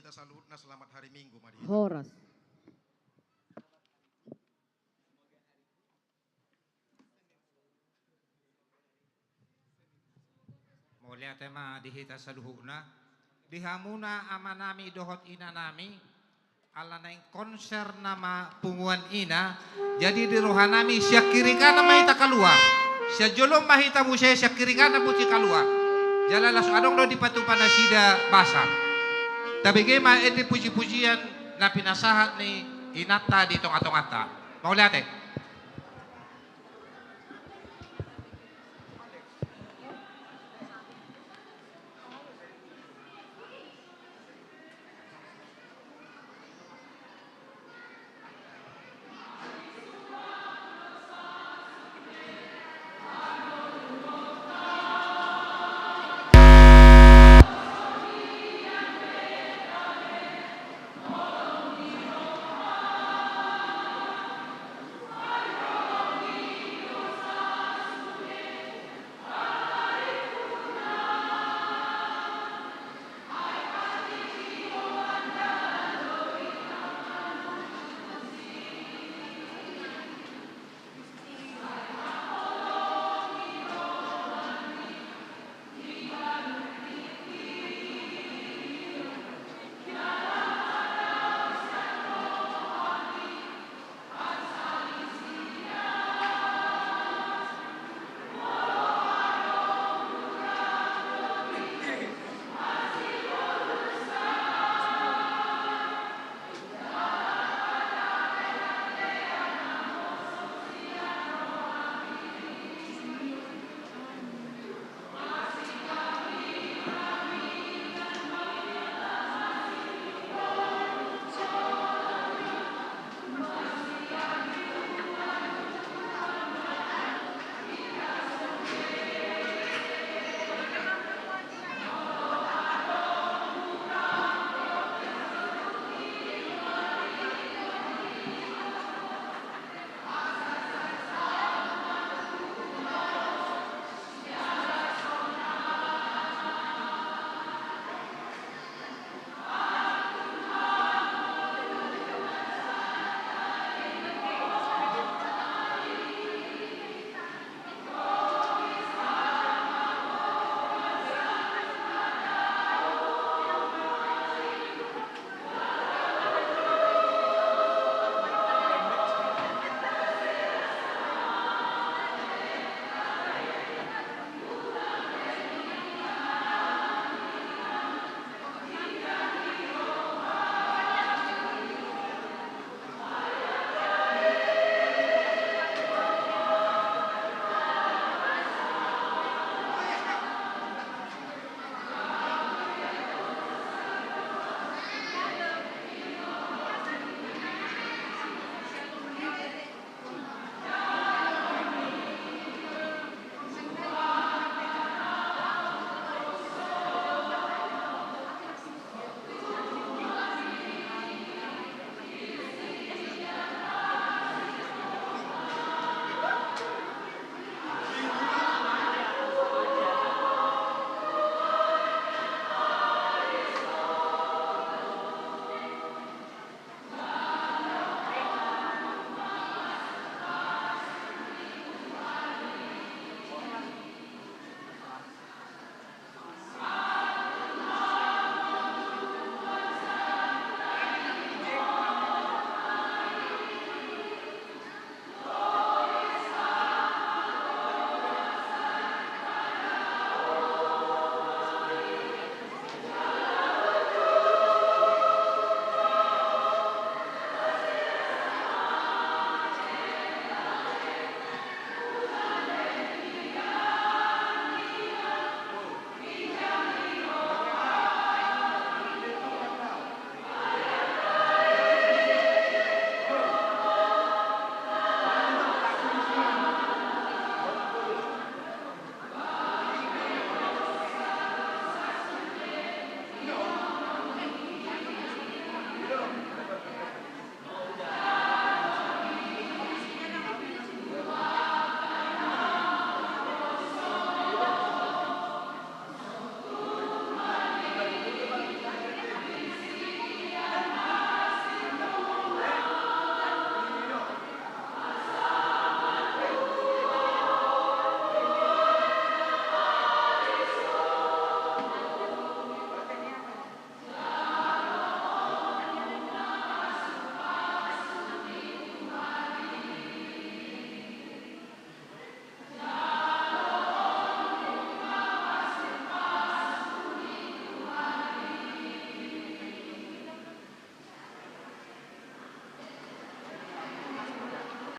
kita salutna selamat hari Minggu Madihita. Horas. Mulia tema dihita saluhuna dihamuna amanami dohot ina nami ala naing konser nama punguan ina jadi di rohanami siya kirikana mahita keluar siya jolong mahita musya siya kirikana buti keluar jalan langsung adong do di patupan sida basar tapi gema edi puji-pujian na pinasahat ni inata di tong-atong ata mau lihat